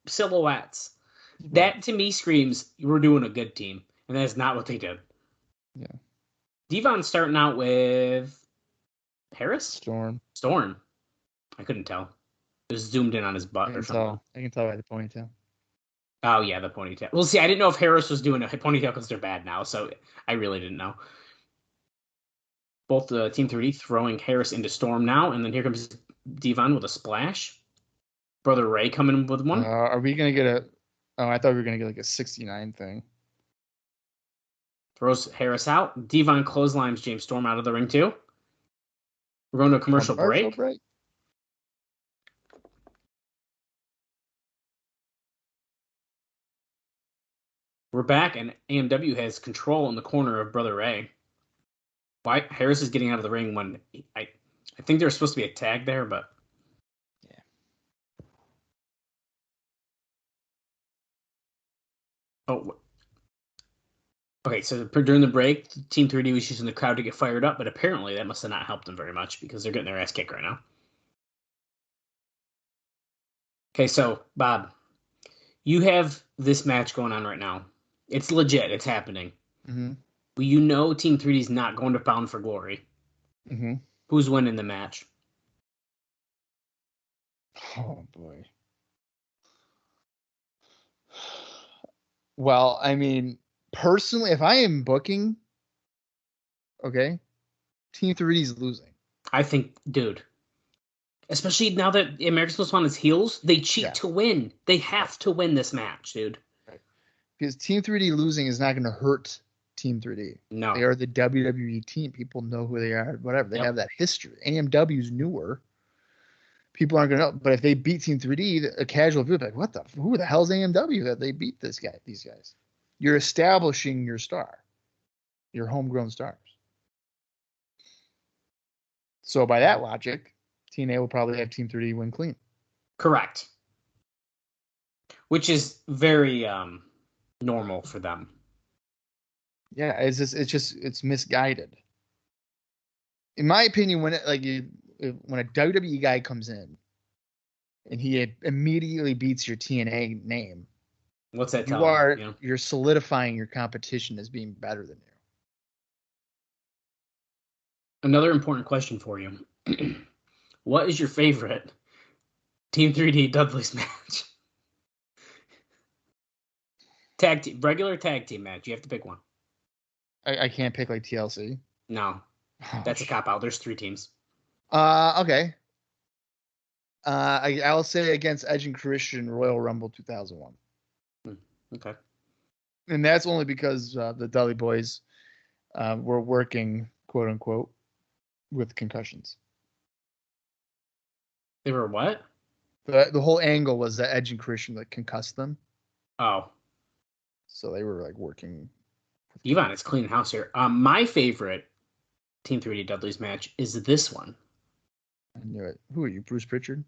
Speaker 4: silhouettes. Right. That, to me, screams, you were doing a good team. And that is not what they did.
Speaker 3: Yeah.
Speaker 4: Devon's starting out with... Harris?
Speaker 3: Storm.
Speaker 4: I couldn't tell. It was zoomed in on his butt or something.
Speaker 3: I can tell by the ponytail.
Speaker 4: Oh, yeah, the ponytail. Well, see, I didn't know if Harris was doing a ponytail because they're bad now, so I really didn't know. Both Team 3D throwing Harris into Storm now, and then here comes Devon with a splash. Brother Ray coming with one.
Speaker 3: Are we going to get a... Oh, I thought we were going to get like a 69 thing.
Speaker 4: Throws Harris out. Devon clotheslines James Storm out of the ring, too. We're going to a commercial break. We're back, and AMW has control in the corner of Brother Ray. Why Harris is getting out of the ring when I think there's supposed to be a tag there, but
Speaker 3: yeah.
Speaker 4: Oh, okay. So during the break, Team 3D was using the crowd to get fired up, but apparently that must have not helped them very much because they're getting their ass kicked right now. Okay, so Bob, you have this match going on right now. It's legit. It's happening.
Speaker 3: Mm-hmm.
Speaker 4: Well, you know Team 3D is not going to Bound for Glory.
Speaker 3: Mm-hmm.
Speaker 4: Who's winning the match?
Speaker 3: Oh, boy. Well, I mean, personally, if I am booking, okay, Team 3D is losing.
Speaker 4: I think, dude, especially now that America's Most Wanted is heels, they cheat to win. They have to win this match, dude.
Speaker 3: Right. Because Team 3D losing is not going to hurt Team 3D.
Speaker 4: No.
Speaker 3: They are the WWE team. People know who they are, whatever. They have that history. AMW's newer. People aren't going to know. But if they beat Team 3D, a casual view will be like, who the hell's AMW that they beat these guys? You're establishing your star. Your homegrown stars. So by that logic, TNA will probably have Team 3D win clean.
Speaker 4: Correct. which is very normal for them.
Speaker 3: Yeah, it's misguided. In my opinion, when when a WWE guy comes in and he immediately beats your TNA name,
Speaker 4: What's that telling you?
Speaker 3: You're solidifying your competition as being better than you.
Speaker 4: Another important question for you. What is your favorite Team 3D Dudley's match? Regular tag team match. You have to pick one.
Speaker 3: I can't pick like TLC.
Speaker 4: No, that's a cop out. There's 3 teams.
Speaker 3: Okay. I'll say against Edge and Christian Royal Rumble 2001.
Speaker 4: Okay.
Speaker 3: And that's only because the Dudley Boys were working, quote unquote, with concussions.
Speaker 4: They were what?
Speaker 3: The whole angle was that Edge and Christian concussed them.
Speaker 4: Oh.
Speaker 3: So they were working.
Speaker 4: Devon is cleaning house here. My favorite Team 3D Dudley's match is this one.
Speaker 3: I knew it. Who are you, Bruce Pritchard?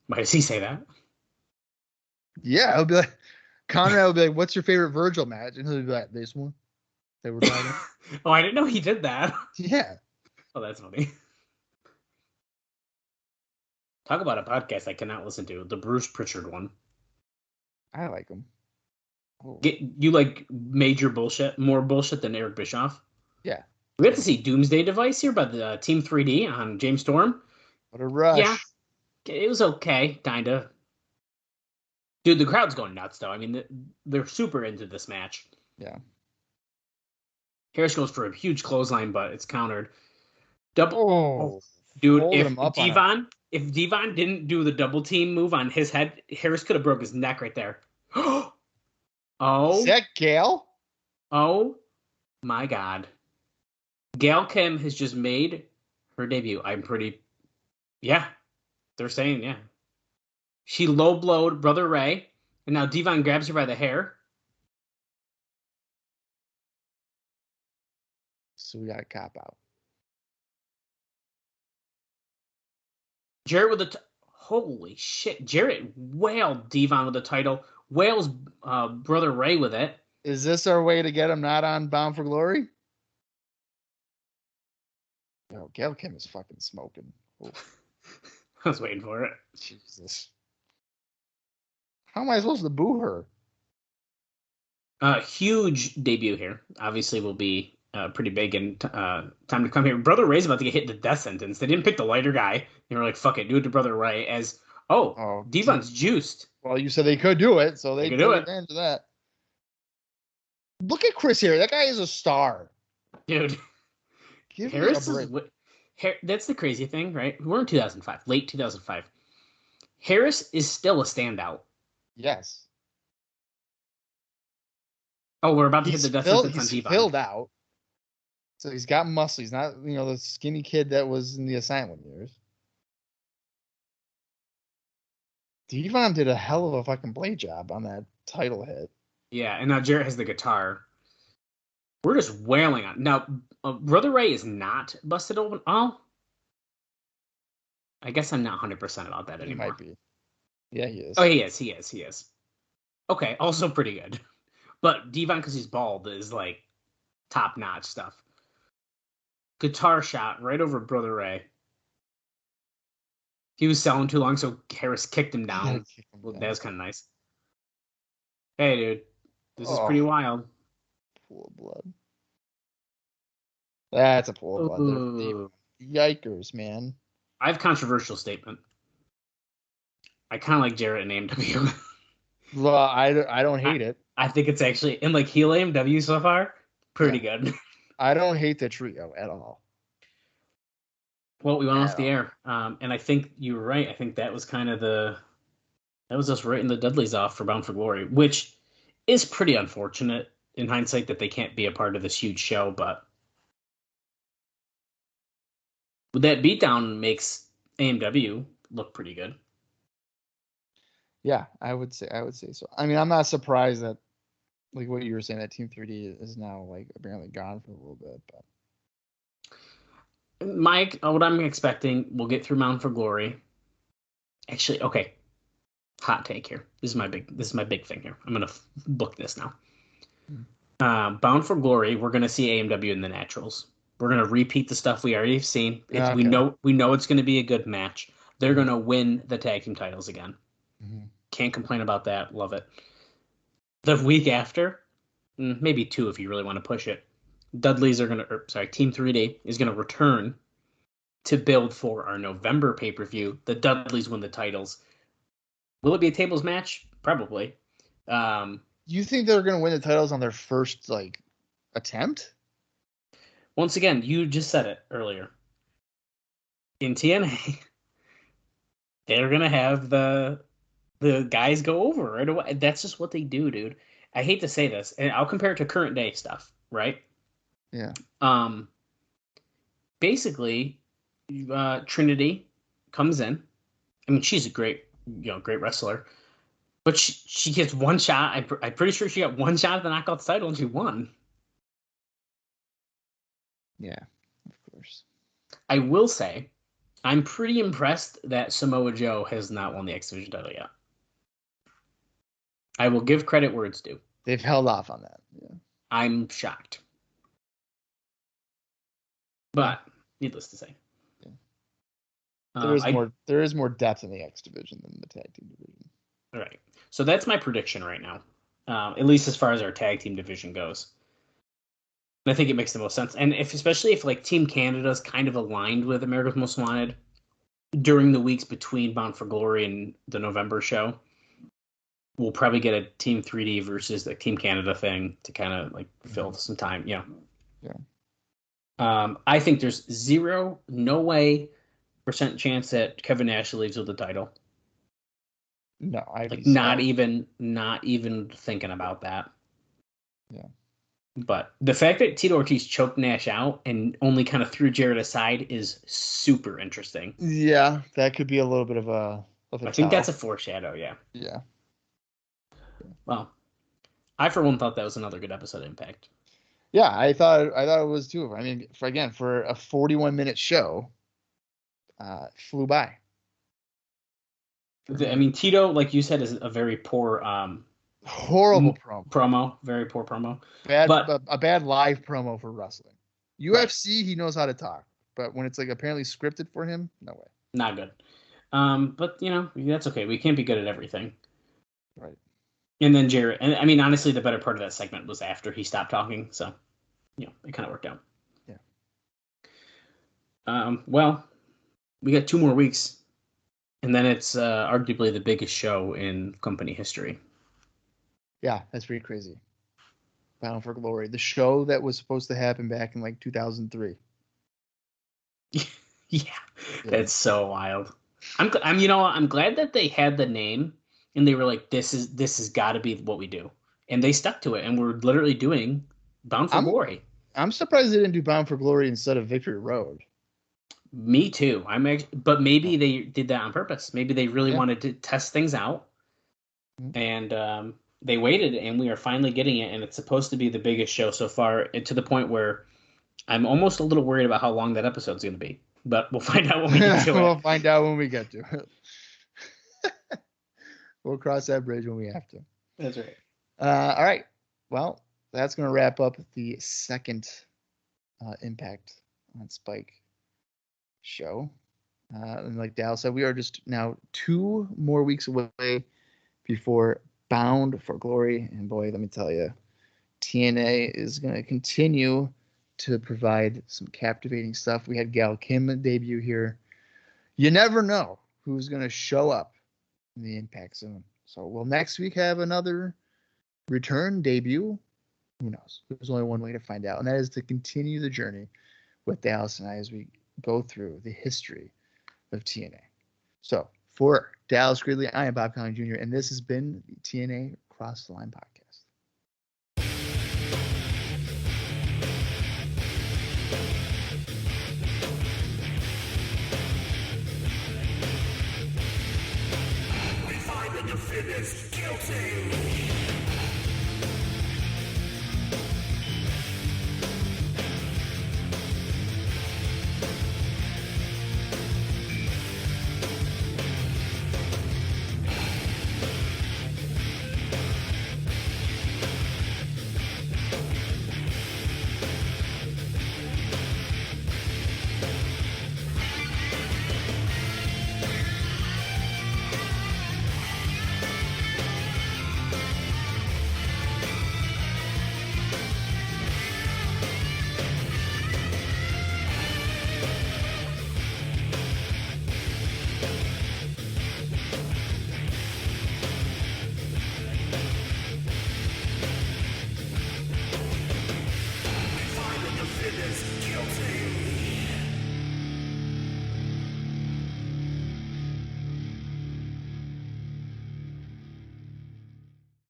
Speaker 4: Why does he say that?
Speaker 3: Yeah, I'll be like, Conrad will be like, "What's your favorite Virgil match?" And he'll be like, "This one." They were talking.
Speaker 4: Oh, I didn't know he did that.
Speaker 3: Yeah.
Speaker 4: Oh, that's funny. Talk about a podcast I cannot listen to. The Bruce Pritchard one.
Speaker 3: I like him. Oh.
Speaker 4: You like major bullshit, more bullshit than Eric Bischoff?
Speaker 3: Yeah.
Speaker 4: We got to see Doomsday Device here by the Team 3D on James Storm.
Speaker 3: What a rush.
Speaker 4: Yeah. It was okay, kind of. Dude, the crowd's going nuts, though. I mean, they're super into this match.
Speaker 3: Yeah.
Speaker 4: Harris goes for a huge clothesline, but it's countered.
Speaker 3: Oh.
Speaker 4: Dude, if Devon didn't do the double team move on his head, Harris could have broke his neck right there. Oh.
Speaker 3: Is that Gail?
Speaker 4: Oh, my God. Gail Kim has just made her debut. Yeah. They're saying, yeah. She low-blowed Brother Ray, and now Devon grabs her by the hair.
Speaker 3: So we got a cop out.
Speaker 4: Jarrett with holy shit. Jarrett wailed Devon with the title. Wails Brother Ray with it.
Speaker 3: Is this our way to get him not on Bound for Glory? No, Gail Kim is fucking smoking. Oh.
Speaker 4: I was waiting for it.
Speaker 3: Jesus. How am I supposed to boo her?
Speaker 4: Huge debut here. Obviously will be pretty big and time to come here. Brother Ray's about to get hit the death sentence. They didn't pick the lighter guy. They were like, fuck it, do it to Brother Ray as, Devon's juiced.
Speaker 3: Well, you said they could do it, so they
Speaker 4: could do it.
Speaker 3: Advantage of that. Look at Chris here. That guy is a star.
Speaker 4: Dude.
Speaker 3: Give
Speaker 4: Harris
Speaker 3: me a break.
Speaker 4: That's the crazy thing, right? We're in 2005, late 2005. Harris is still a standout.
Speaker 3: Yes.
Speaker 4: Oh, we're about to hit the death sentence on
Speaker 3: He's
Speaker 4: Devon.
Speaker 3: filled out. So he's got muscle. He's not, the skinny kid that was in the Asylum years. Devon did a hell of a fucking blade job on that title hit.
Speaker 4: Yeah, and now Jarrett has the guitar. We're just wailing on. Now, Brother Ray is not busted open. Oh, I guess I'm not 100% about that anymore.
Speaker 3: He might be. Yeah, he is.
Speaker 4: Oh, he is. Okay, also pretty good. But Devon, because he's bald, is like top-notch stuff. Guitar shot right over Brother Ray. He was selling too long, so Harris kicked him down. That was kind of nice. Hey, dude. This is pretty wild.
Speaker 3: Pool of blood. That's a pool of blood. Yikers, man.
Speaker 4: I have a controversial statement. I kind of like Jarrett and AMW.
Speaker 3: Well, I don't hate it.
Speaker 4: I think it's actually, and like heel AMW so far, pretty good.
Speaker 3: I don't hate the trio at all.
Speaker 4: Well, we went off the air, and I think you were right. I think that was kind of that was us writing the Dudleys off for Bound for Glory, which is pretty unfortunate in hindsight that they can't be a part of this huge show, but that beatdown makes AMW look pretty good.
Speaker 3: Yeah, I would say so. I mean, I'm not surprised that, like what you were saying, that Team 3D is now like apparently gone for a little bit, but
Speaker 4: Mike, what I'm expecting, we'll get through Bound for Glory. Actually, okay. Hot take here. This is my big thing here. I'm gonna book this now. Bound for Glory. We're gonna see AMW in the Naturals. We're gonna repeat the stuff we already have seen.
Speaker 3: Okay.
Speaker 4: We know it's gonna be a good match. They're gonna win the tag team titles again.
Speaker 3: Mm-hmm.
Speaker 4: Can't complain about that. Love it. The week after, maybe 2 if you really want to push it. Team 3D is gonna return to build for our November pay-per-view. The Dudleys win the titles. Will it be a tables match? Probably.
Speaker 3: You think they're going to win the titles on their first attempt?
Speaker 4: Once again, you just said it earlier. In TNA, they're going to have the guys go over right away. That's just what they do, dude. I hate to say this, and I'll compare it to current day stuff, right?
Speaker 3: Yeah.
Speaker 4: Basically, Trinity comes in. I mean, she's a great wrestler, but she gets one shot. I'm pretty sure she got one shot at the Knockouts title and she won.
Speaker 3: Yeah, of course.
Speaker 4: I will say, I'm pretty impressed that Samoa Joe has not won the X Division title yet. I will give credit where it's due.
Speaker 3: They've held off on that. Yeah.
Speaker 4: I'm shocked. But needless to say.
Speaker 3: There is more depth in the X division than the tag team division.
Speaker 4: All right. So that's my prediction right now, at least as far as our tag team division goes. And I think it makes the most sense. And especially if Team Canada's kind of aligned with America's Most Wanted during the weeks between Bound for Glory and the November show, we'll probably get a Team 3D versus the Team Canada thing to kind of fill some time. Yeah. I think there's no way % chance that Kevin Nash leaves with the title.
Speaker 3: No,
Speaker 4: not even thinking about that.
Speaker 3: Yeah.
Speaker 4: But the fact that Tito Ortiz choked Nash out and only kind of threw Jarrett aside is super interesting.
Speaker 3: Yeah, that could be a little bit of a
Speaker 4: I think that's a foreshadow, yeah.
Speaker 3: Yeah.
Speaker 4: Well, I for one thought that was another good episode of Impact.
Speaker 3: Yeah, I thought it was too. I mean, for a 41-minute show, flew by.
Speaker 4: I mean, Tito, like you said, is a very poor,
Speaker 3: horrible
Speaker 4: promo. Very poor promo.
Speaker 3: A bad live promo for wrestling. UFC, he knows how to talk, but when it's apparently scripted for him, no way.
Speaker 4: Not good. But that's okay. We can't be good at everything.
Speaker 3: Right.
Speaker 4: And then Jarrett, and I mean, honestly, the better part of that segment was after he stopped talking, so it kind of worked out.
Speaker 3: Yeah.
Speaker 4: Well, we got 2 more weeks, and then it's arguably the biggest show in company history.
Speaker 3: Yeah, that's pretty crazy. Bound for Glory, the show that was supposed to happen back in 2003.
Speaker 4: Yeah, that's so wild. I'm glad that they had the name and they were like, this has got to be what we do, and they stuck to it, and we're literally doing Bound for Glory. I'm
Speaker 3: surprised they didn't do Bound for Glory instead of Victory Road.
Speaker 4: Me too. But maybe they did that on purpose. Maybe they really wanted to test things out, and they waited, and we are finally getting it, and it's supposed to be the biggest show so far, to the point where I'm almost a little worried about how long that episode's going to be. But we'll find out when we get to it.
Speaker 3: We'll find out when we get to it. We'll cross that bridge when we have to.
Speaker 4: That's right.
Speaker 3: All right. Well, that's going to wrap up the second Impact on Spike show. And like Dal said, we are just now 2 more weeks away before Bound for Glory. And boy, let me tell you, TNA is going to continue to provide some captivating stuff. We had Gal Kim debut here. You never know who's going to show up in the Impact Zone. So will next week have another return debut? Who knows? There's only one way to find out, and that is to continue the journey with Dallas and I as we go through the history of TNA. So for Dallas Gridley, I am Bob Colling Jr., and this has been the TNA Cross the Line podcast.
Speaker 2: We find the defendants guilty.